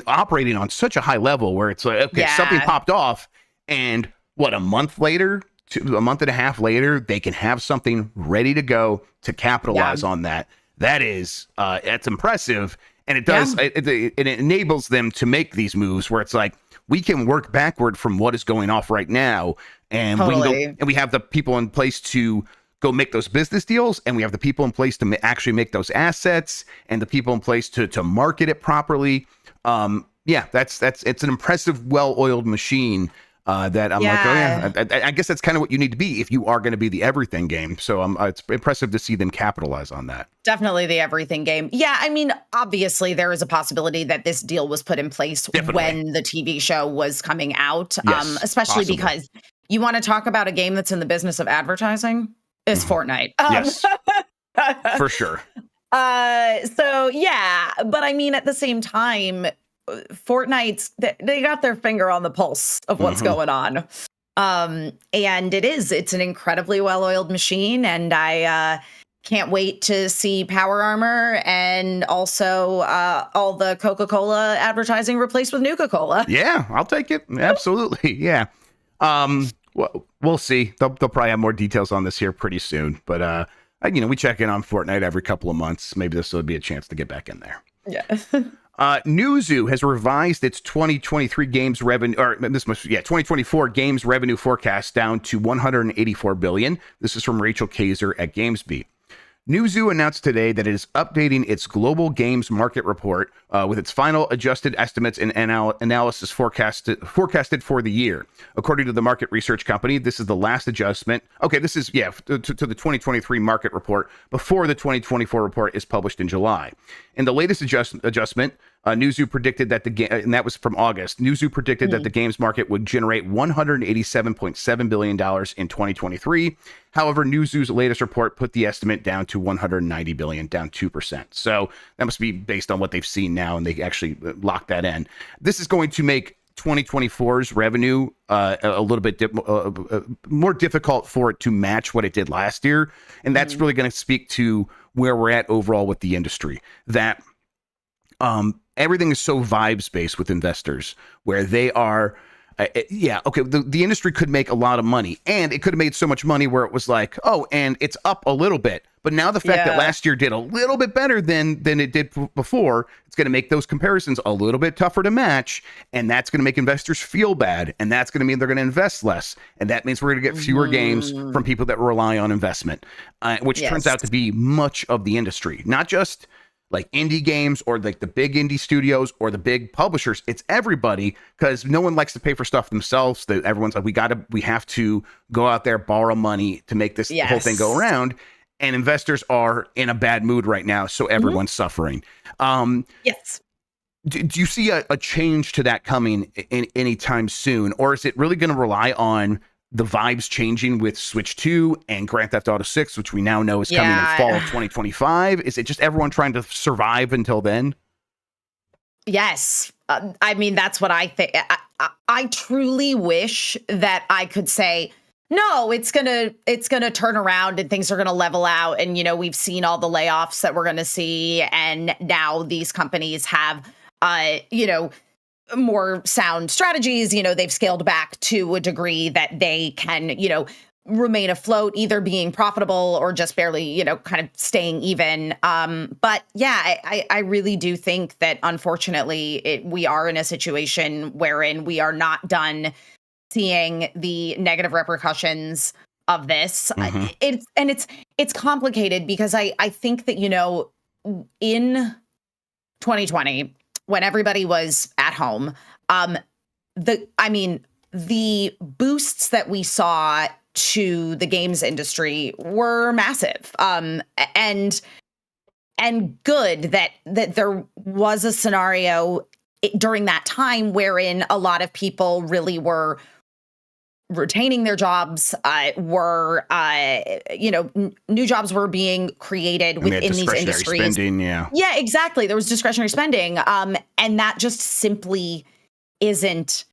operating on such a high level where it's like, okay, something popped off, and what, a month and a half later, they can have something ready to go to capitalize on that. That is, that's impressive. And it does, it enables them to make these moves where it's like, we can work backward from what is going off right now. And we can go, and we have the people in place to go make those business deals. And we have the people in place to actually make those assets, and the people in place to market it properly. It's an impressive, well-oiled machine. That I'm like, oh yeah, I guess that's kind of what you need to be if you are going to be the everything game. So it's impressive to see them capitalize on that. Definitely the everything game. Yeah, I mean, obviously there is a possibility that this deal was put in place when the TV show was coming out, especially because you want to talk about a game that's in the business of advertising, is Fortnite. Yes, for sure. So yeah, but I mean, at the same time, Fortnite's, they got their finger on the pulse of what's going on. And it's an incredibly well-oiled machine, and I can't wait to see Power Armor and also all the Coca-Cola advertising replaced with Nuka-Cola. Yeah, I'll take it. Absolutely. Yeah. We'll see. They'll probably have more details on this here pretty soon, but we check in on Fortnite every couple of months. Maybe this will be a chance to get back in there. Yeah. Newzoo has revised its 2023 games revenue, 2024 games revenue forecast down to $184 billion. This is from Rachel Kaiser at GamesBeat. Newzoo announced today that it is updating its global games market report with its final adjusted estimates and analysis forecasted for the year. According to the market research company, this is the last adjustment. Okay, this is, to the 2023 market report before the 2024 report is published in July. In the latest adjustment, Newzoo predicted that and that was from August, Newzoo predicted that the games market would generate $187.7 billion in 2023. However, Newzoo's latest report put the estimate down to $190 billion, down 2%. So that must be based on what they've seen now, and they actually locked that in. This is going to make 2024's revenue a little bit more difficult for it to match what it did last year. And that's really going to speak to where we're at overall with the industry, that everything is so vibes based with investors, where they are, the industry could make a lot of money, and it could have made so much money where it was like, oh, and it's up a little bit. But now the fact that last year did a little bit better than it did before, it's going to make those comparisons a little bit tougher to match. And that's going to make investors feel bad. And that's going to mean they're going to invest less. And that means we're going to get fewer games from people that rely on investment, which turns out to be much of the industry, not just like indie games or like the big indie studios or the big publishers. It's everybody, because no one likes to pay for stuff themselves. That everyone's like, we have to go out there, borrow money to make this whole thing go around. And investors are in a bad mood right now, so everyone's suffering. Yes. Do you see a change to that coming anytime soon, or is it really going to rely on the vibes changing with Switch 2 and Grand Theft Auto 6, which we now know is coming in fall of 2025? Is it just everyone trying to survive until then? Yes. I mean, that's what I think. I truly wish that I could say, no, it's gonna turn around and things are gonna level out. And, we've seen all the layoffs that we're gonna see. And now these companies have, more sound strategies. They've scaled back to a degree that they can, remain afloat, either being profitable or just barely, kind of staying even. But yeah, I really do think that unfortunately we are in a situation wherein we are not done seeing the negative repercussions of this. It's complicated because I think that, in 2020, when everybody was at home, the boosts that we saw to the games industry were massive. And good that there was a scenario during that time wherein a lot of people really were retaining their jobs, were new jobs were being created within these industries. Spending, yeah, exactly. There was discretionary spending, and that just simply isn't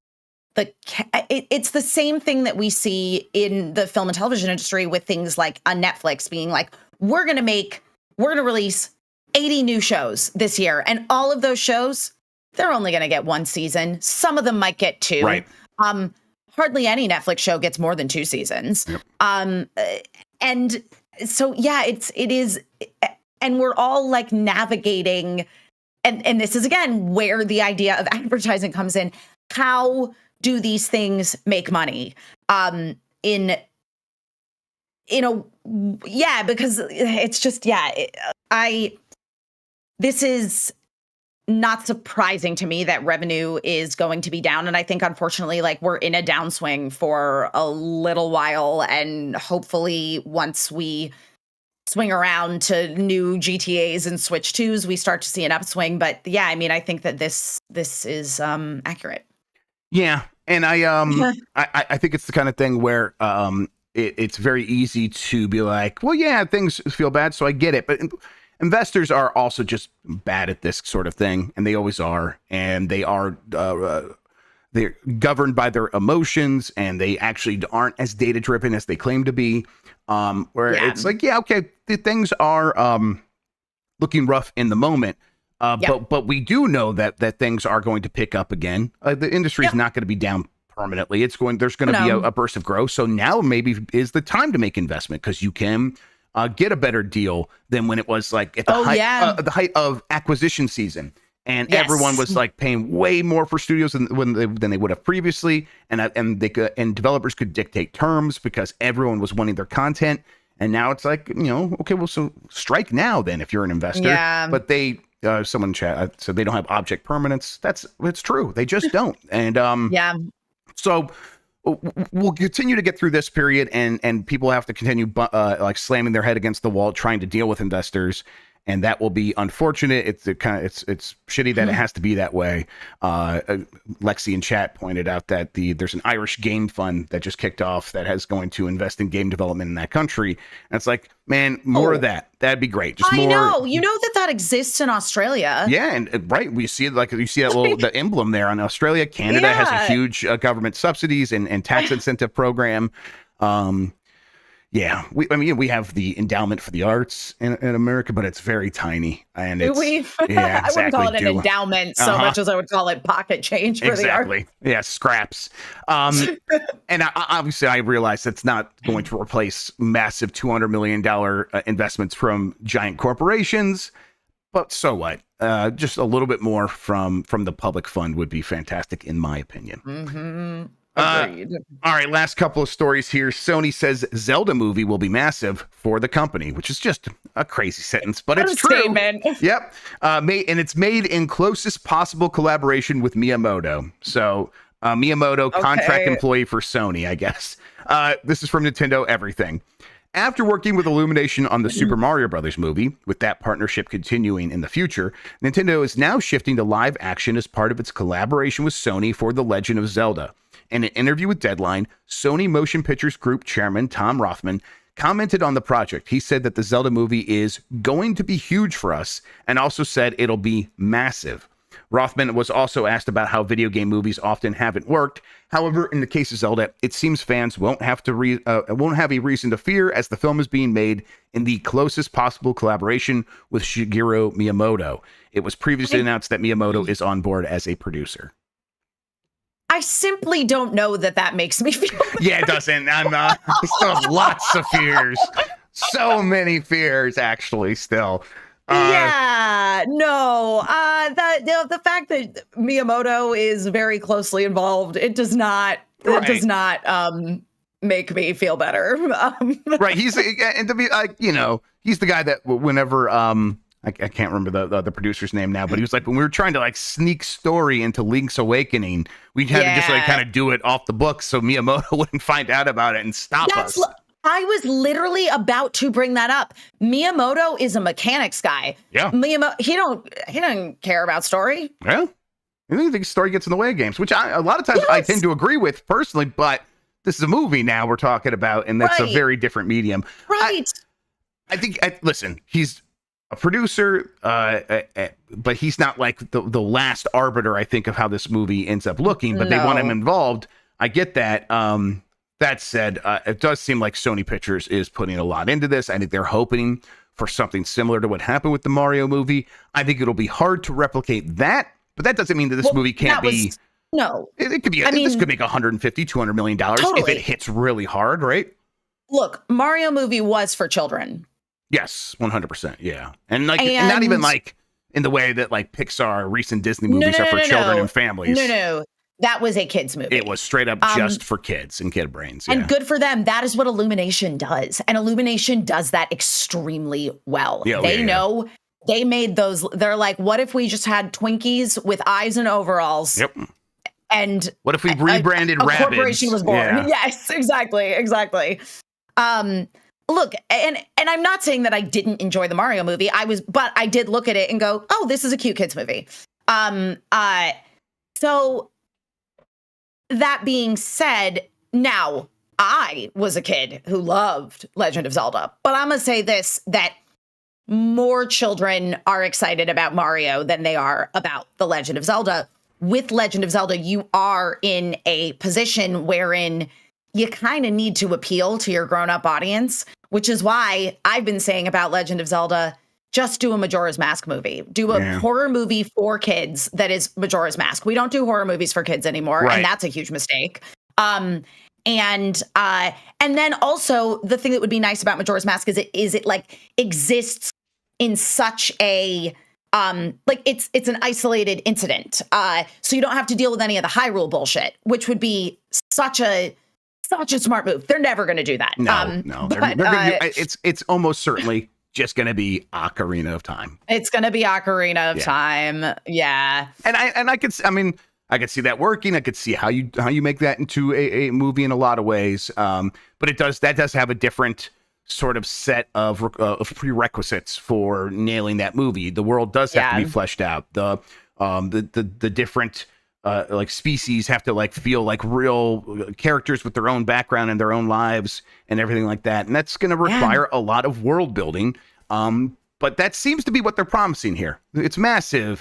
it's the same thing that we see in the film and television industry with things like a Netflix being like, we're going to release 80 new shows this year, and all of those shows, they're only going to get one season. Some of them might get two. Right. Hardly any Netflix show gets more than 2 seasons. Yep. And so, it is. And we're all like navigating. And this is, again, where the idea of advertising comes in. How do these things make money? Because it's just, this is not surprising to me that revenue is going to be down. And I think, unfortunately, like, we're in a downswing for a little while. And hopefully once we swing around to new GTAs and Switch 2s, we start to see an upswing. But I think that this is accurate. Yeah. And I think it's the kind of thing where it's very easy to be like, well, yeah, things feel bad, so I get it. But investors are also just bad at this sort of thing, and they always are. And they are they're governed by their emotions, and they actually aren't as data driven as they claim to be. It's like, okay, the things are looking rough in the moment. But we do know that things are going to pick up again. The industry is not going to be down permanently. There's going to be a burst of growth. So now maybe is the time to make investment, because you can get a better deal than when it was like at the height of acquisition season, and everyone was like paying way more for studios than they would have previously, and developers could dictate terms because everyone was wanting their content. And now it's like, okay, well, so strike now then if you're an investor. Yeah. But someone in chat said they don't have object permanence. It's true. They just don't. And so we'll continue to get through this period, and people have to continue like slamming their head against the wall trying to deal with investors. And that will be unfortunate. It's shitty that it has to be that way. Lexi in chat pointed out that there's an Irish game fund that just kicked off that has going to invest in game development in that country. And it's like, man, more of that. That'd be great. Just more. I know. You know that exists in Australia. Yeah, and right, we see it, like you see that the emblem there on Australia. Canada has a huge government subsidies and tax incentive program. Yeah, we have the endowment for the arts in America, but it's very tiny, and it's exactly. I wouldn't call it an endowment so much as I would call it pocket change for the arts. Yeah, scraps. And obviously, I realize that's not going to replace massive $200 million investments from giant corporations, but so what? Just a little bit more from the public fund would be fantastic, in my opinion. Mm-hmm. All right, last couple of stories here. Sony says Zelda movie will be massive for the company, which is just a crazy sentence, but it's true. Statement. Yep. And it's made in closest possible collaboration with Miyamoto. So Miyamoto, contract employee for Sony, I guess. This is from Nintendo Everything. After working with Illumination on the Super Mario Brothers movie, with that partnership continuing in the future, Nintendo is now shifting to live action as part of its collaboration with Sony for The Legend of Zelda. In an interview with Deadline, Sony Motion Pictures Group chairman Tom Rothman commented on the project. He said that the Zelda movie is going to be huge for us, and also said it'll be massive. Rothman was also asked about how video game movies often haven't worked. However, in the case of Zelda, it seems fans won't have a reason to fear, as the film is being made in the closest possible collaboration with Shigeru Miyamoto. It was previously announced that Miyamoto is on board as a producer. I simply don't know that makes me feel better. Yeah, it doesn't. I still have lots of fears. So many fears, actually, still. The fact that Miyamoto is very closely involved, it does not make me feel better. Right. He's and to be like, he's the guy that whenever I can't remember the producer's name now, but he was like, when we were trying to like sneak story into Link's Awakening, we had to just like kind of do it off the books so Miyamoto wouldn't find out about it and stop us. I was literally about to bring that up. Miyamoto is a mechanics guy. Yeah. Miyamoto, he doesn't care about story. Yeah. I think the story gets in the way of games, which a lot of times I tend to agree with personally, but this is a movie now we're talking about, and that's a very different medium. Right. I think, listen, he's a producer, but he's not like the last arbiter, I think, of how this movie ends up looking, but they want him involved. I get that. That said, it does seem like Sony Pictures is putting a lot into this. I think they're hoping for something similar to what happened with the Mario movie. I think it'll be hard to replicate that, but that doesn't mean that this movie can't be. No. It could be. This could make $150, $200 million if it hits really hard, right? Look, Mario movie was for children. Yes, 100%. Yeah. And and not even like in the way that like Pixar recent Disney movies are for children and families. No. That was a kid's movie. It was straight up just for kids and kid brains. Yeah. And good for them. That is what Illumination does. And Illumination does that extremely well. They know they made those. They're like, what if we just had Twinkies with eyes and overalls? Yep. And what if we rebranded Rabbids? A corporation was born. Yeah. Yes, exactly. Look, and I'm not saying that I didn't enjoy the Mario movie. But I did look at it and go, oh, this is a cute kids movie. So that being said, now I was a kid who loved Legend of Zelda, but I'm going to say this, that more children are excited about Mario than they are about the Legend of Zelda. With Legend of Zelda, you are in a position wherein you kind of need to appeal to your grown-up audience, which is why I've been saying about Legend of Zelda, just do a Majora's Mask movie. Do a horror movie for kids that is Majora's Mask. We don't do horror movies for kids anymore, and that's a huge mistake. And then also the thing that would be nice about Majora's Mask is it like exists in such a like it's an isolated incident. So you don't have to deal with any of the Hyrule bullshit, which would be such a smart move. They're never going to do that. No. They're gonna it's almost certainly just going to be Ocarina of Time. It's going to be Ocarina of Time. Yeah. And I could see that working. I could see how you make that into a movie in a lot of ways. But that does have a different sort of set of prerequisites for nailing that movie. The world does have to be fleshed out. The different like species have to like feel like real characters with their own background and their own lives and everything like that. And that's going to require a lot of world building. But that seems to be what they're promising here. It's massive.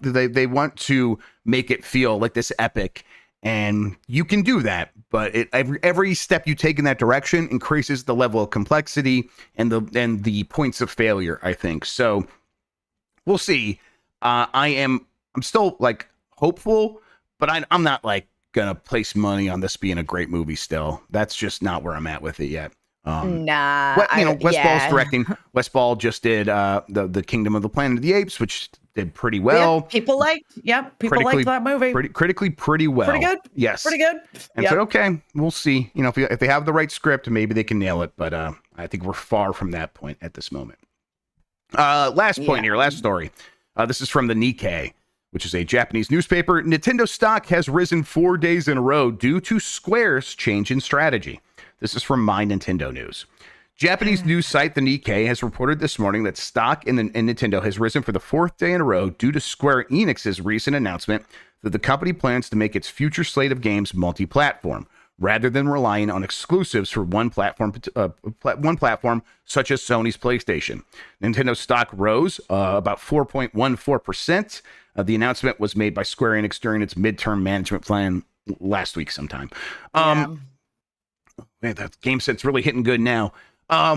They want to make it feel like this epic, and you can do that. But every step you take in that direction increases the level of complexity and the points of failure, I think. So we'll see. I'm still like hopeful, but I'm not like gonna place money on this being a great movie still. That's just not where I'm at with it yet. Wes Ball's directing. Wes Ball just did the Kingdom of the Planet of the Apes, which did pretty well. People liked that movie. Critically pretty well. Pretty good. Yes. Pretty good. And so, okay, we'll see. If they have the right script, maybe they can nail it. But I think we're far from that point at this moment. Last story. This is from the Nikkei, which is a Japanese newspaper. Nintendo stock has risen 4 days in a row due to Square's change in strategy. This is from My Nintendo News. Japanese news site The Nikkei has reported this morning that stock in Nintendo has risen for the fourth day in a row due to Square Enix's recent announcement that the company plans to make its future slate of games multi-platform, rather than relying on exclusives for one platform such as Sony's PlayStation. Nintendo stock rose about 4.14%. The announcement was made by Square Enix during its midterm management plan last week sometime. Man, that game set's really hitting good now. I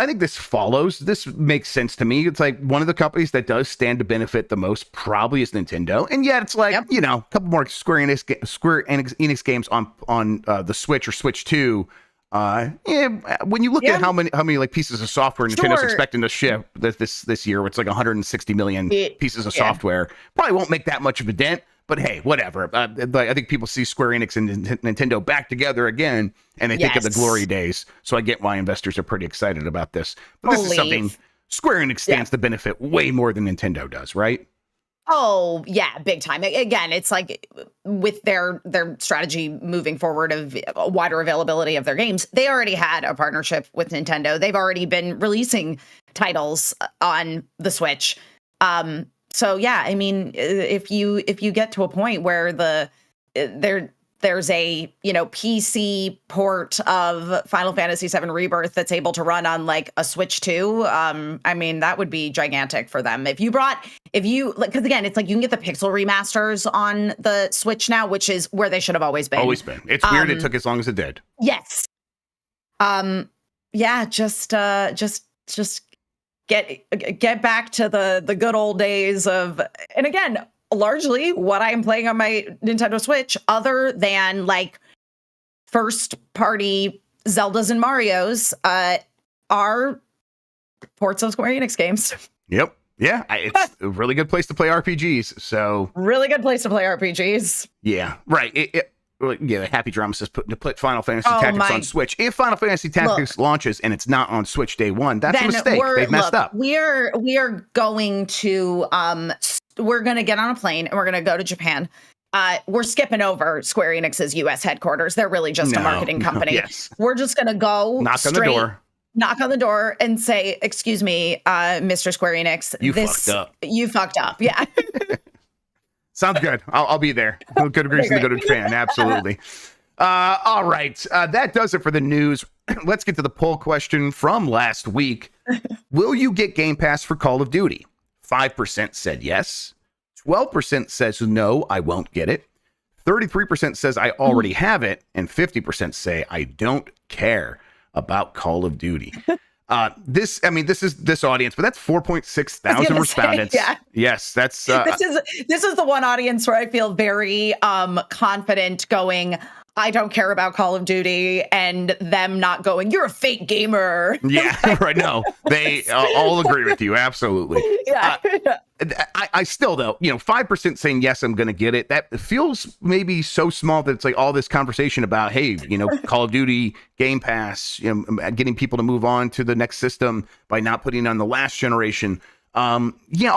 think this follows. This makes sense to me. It's like one of the companies that does stand to benefit the most probably is Nintendo, and yet it's like a couple more Square Enix games on the Switch or Switch 2. When you look at how many like pieces of software Nintendo's expecting to ship this year, it's like 160 million pieces of software. Probably won't make that much of a dent. But hey, whatever. I think people see Square Enix and Nintendo back together again, and they think of the glory days. So I get why investors are pretty excited about this. But this is something Square Enix stands to benefit way more than Nintendo does, right? Oh, yeah, big time. Again, it's like with their strategy moving forward of a wider availability of their games, they already had a partnership with Nintendo. They've already been releasing titles on the Switch. So yeah, I mean, if you get to a point where there's a, PC port of Final Fantasy VII Rebirth that's able to run on like a Switch 2, I mean, that would be gigantic for them. Because again, it's like you can get the pixel remasters on the Switch now, which is where they should have always been. Always been. It's weird it took as long as it did. Yes. Yeah, just get back to the good old days of, and again, largely what I am playing on my Nintendo Switch, other than like first party Zeldas and Marios, are ports of Square Enix games. Yep. Yeah. It's a really good place to play RPGs. So really good place to play RPGs. Yeah. Right. Happy Drama says put Final Fantasy Tactics on Switch. If Final Fantasy Tactics launches and it's not on Switch day one, that's a mistake. They've messed up. We are going to we're going to get on a plane and we're going to go to Japan. We're skipping over Square Enix's US headquarters. They're really just a marketing company. Yes. We're just going to go knock on the door and say, "Excuse me, Mr. Square Enix, you fucked up." Yeah. Sounds good. I'll be there. Good reason to go to Japan. Absolutely. All right. That does it for the news. Let's get to the poll question from last week. Will you get Game Pass for Call of Duty? 5% said yes. 12% says no, I won't get it. 33% says I already have it. And 50% say I don't care about Call of Duty. This is this audience, but that's 4.6 thousand respondents. Yeah. Yes, that's this is the one audience where I feel very confident going, I don't care about Call of Duty, and them not going, you're a fake gamer. Yeah, right. No, they all agree with you. Absolutely. Yeah. I still, though, 5% saying yes, I'm going to get it. That feels maybe so small that it's like all this conversation about, hey, Call of Duty, Game Pass, getting people to move on to the next system by not putting on the last generation. All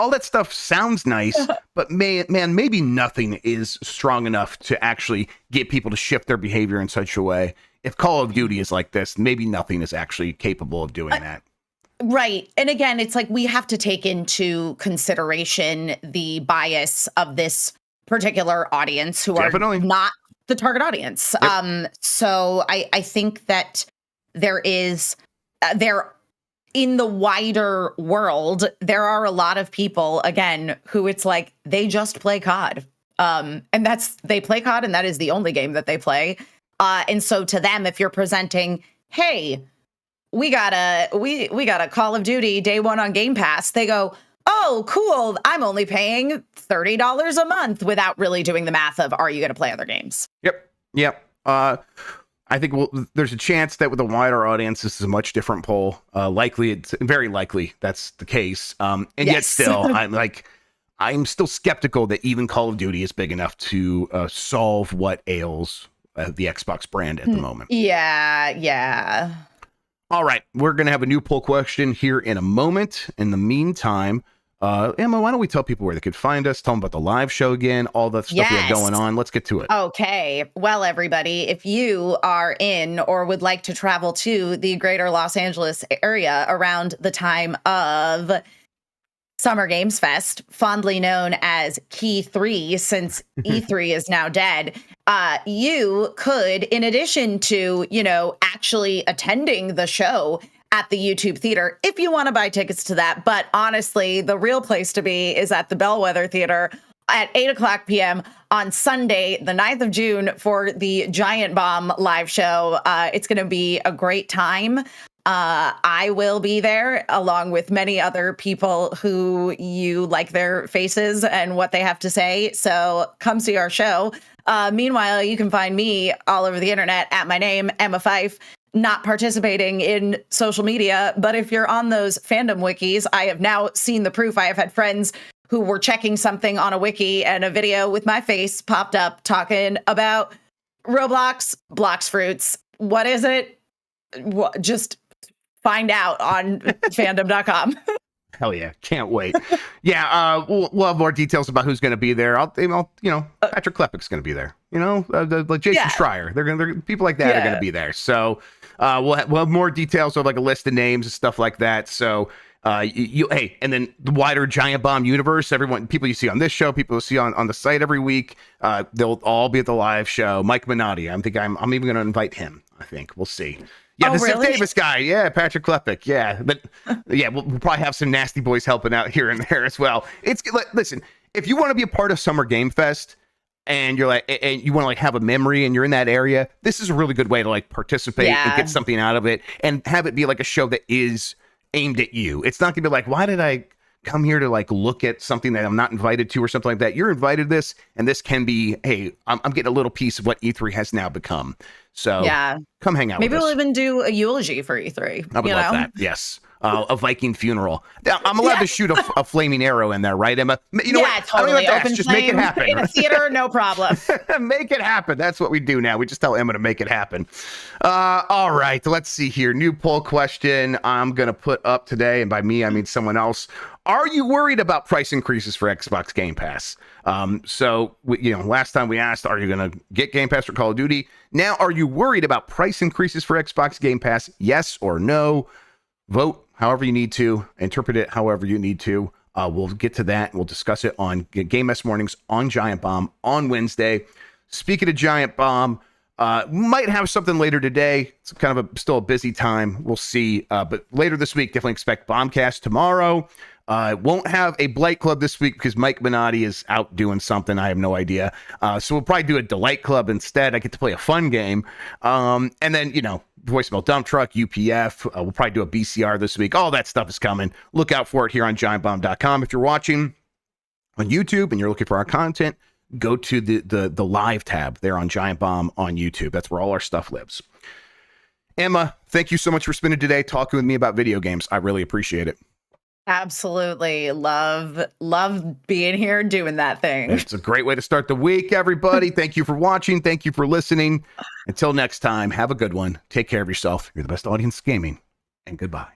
that stuff sounds nice, but man, maybe nothing is strong enough to actually get people to shift their behavior in such a way. If Call of Duty is like this, maybe nothing is actually capable of doing that. Right. And again, it's like we have to take into consideration the bias of this particular audience who are not the target audience. Yep. So I think that there in the wider world, there are a lot of people, again, who it's like they just play COD. And they play COD and that is the only game that they play. And so to them, if you're presenting, hey, we got a Call of Duty day one on Game Pass, they go, oh, cool. I'm only paying $30 a month without really doing the math of, are you going to play other games? Yep. I think there's a chance that with a wider audience, this is a much different poll. It's very likely that's the case. Yet still, I'm still skeptical that even Call of Duty is big enough to solve what ails the Xbox brand at the moment. Yeah. All right, we're going to have a new poll question here in a moment. In the meantime, Emma, why don't we tell people where they could find us, tell them about the live show again, all the stuff we have going on. Let's get to it. Okay. Well, everybody, if you are in or would like to travel to the greater Los Angeles area around the time of Summer Games Fest, fondly known as Key 3, since E3 is now dead, you could, in addition to, actually attending the show at the YouTube Theater, if you want to buy tickets to that. But honestly, the real place to be is at the Bellwether Theater at 8:00 p.m. on Sunday, the 9th of June, for the Giant Bomb live show. It's going to be a great time. I will be there along with many other people who you like their faces and what they have to say. So come see our show. Meanwhile, you can find me all over the internet at my name, Emma Fyffe, not participating in social media. But if you're on those fandom wikis, I have now seen the proof. I have had friends who were checking something on a wiki and a video with my face popped up talking about Roblox, Blox Fruits. What is it? Just find out on fandom.com. Hell yeah. Can't wait. Yeah. We'll have more details about who's going to be there. Patrick Klepek's going to be there, like Jason Schreier. They're people like that are going to be there. So we'll have more details of like a list of names and stuff like that. So Hey, and then the wider Giant Bomb universe, people you see on this show, people you see on the site every week, they'll all be at the live show. Mike Minotti, I'm even going to invite him. I think we'll see. Yeah, the really? Ziff Davis guy. Yeah, Patrick Klepek. Yeah, but yeah, we'll probably have some nasty boys helping out here and there as well. Listen, if you want to be a part of Summer Game Fest and you're like, and you want to like have a memory and you're in that area, this is a really good way to like participate and get something out of it and have it be like a show that is aimed at you. It's not gonna be like, why did I come here to like look at something that I'm not invited to or something like that? You're invited to this, and this can be, hey, I'm getting a little piece of what E3 has now become. So come hang out. Maybe with we'll us. even do a eulogy for E3. I would love that. Yes. A Viking funeral. I'm allowed to shoot a flaming arrow in there, right, Emma? You know what? Totally. I don't even just make it happen. In a theater, no problem. Make it happen. That's what we do now. We just tell Emma to make it happen. All right. Let's see here. New poll question I'm going to put up today. And by me, I mean someone else. Are you worried about price increases for Xbox Game Pass? Last time we asked, are you going to get Game Pass for Call of Duty? Now, are you worried about price increases for Xbox Game Pass? Yes or no? Vote however you need to, interpret it however you need to. We'll get to that. We'll discuss it on Game S Mornings on Giant Bomb on Wednesday. Speaking of Giant Bomb, might have something later today. It's kind of still a busy time. We'll see. But later this week, definitely expect Bombcast tomorrow. Won't have a Blight Club this week because Mike Minotti is out doing something. I have no idea. So we'll probably do a Delight Club instead. I get to play a fun game. And then, voicemail dump truck, UPF. We'll probably do a BCR this week. All that stuff is coming. Look out for it here on giantbomb.com. If you're watching on YouTube and you're looking for our content, go to the live tab there on Giant Bomb on YouTube. That's where all our stuff lives. Emma, thank you so much for spending today talking with me about video games. I really appreciate it. Absolutely. Love being here doing that thing. It's a great way to start the week, everybody. Thank you for watching. Thank you for listening. Until next time, have a good one. Take care of yourself. You're the best audience gaming, and goodbye.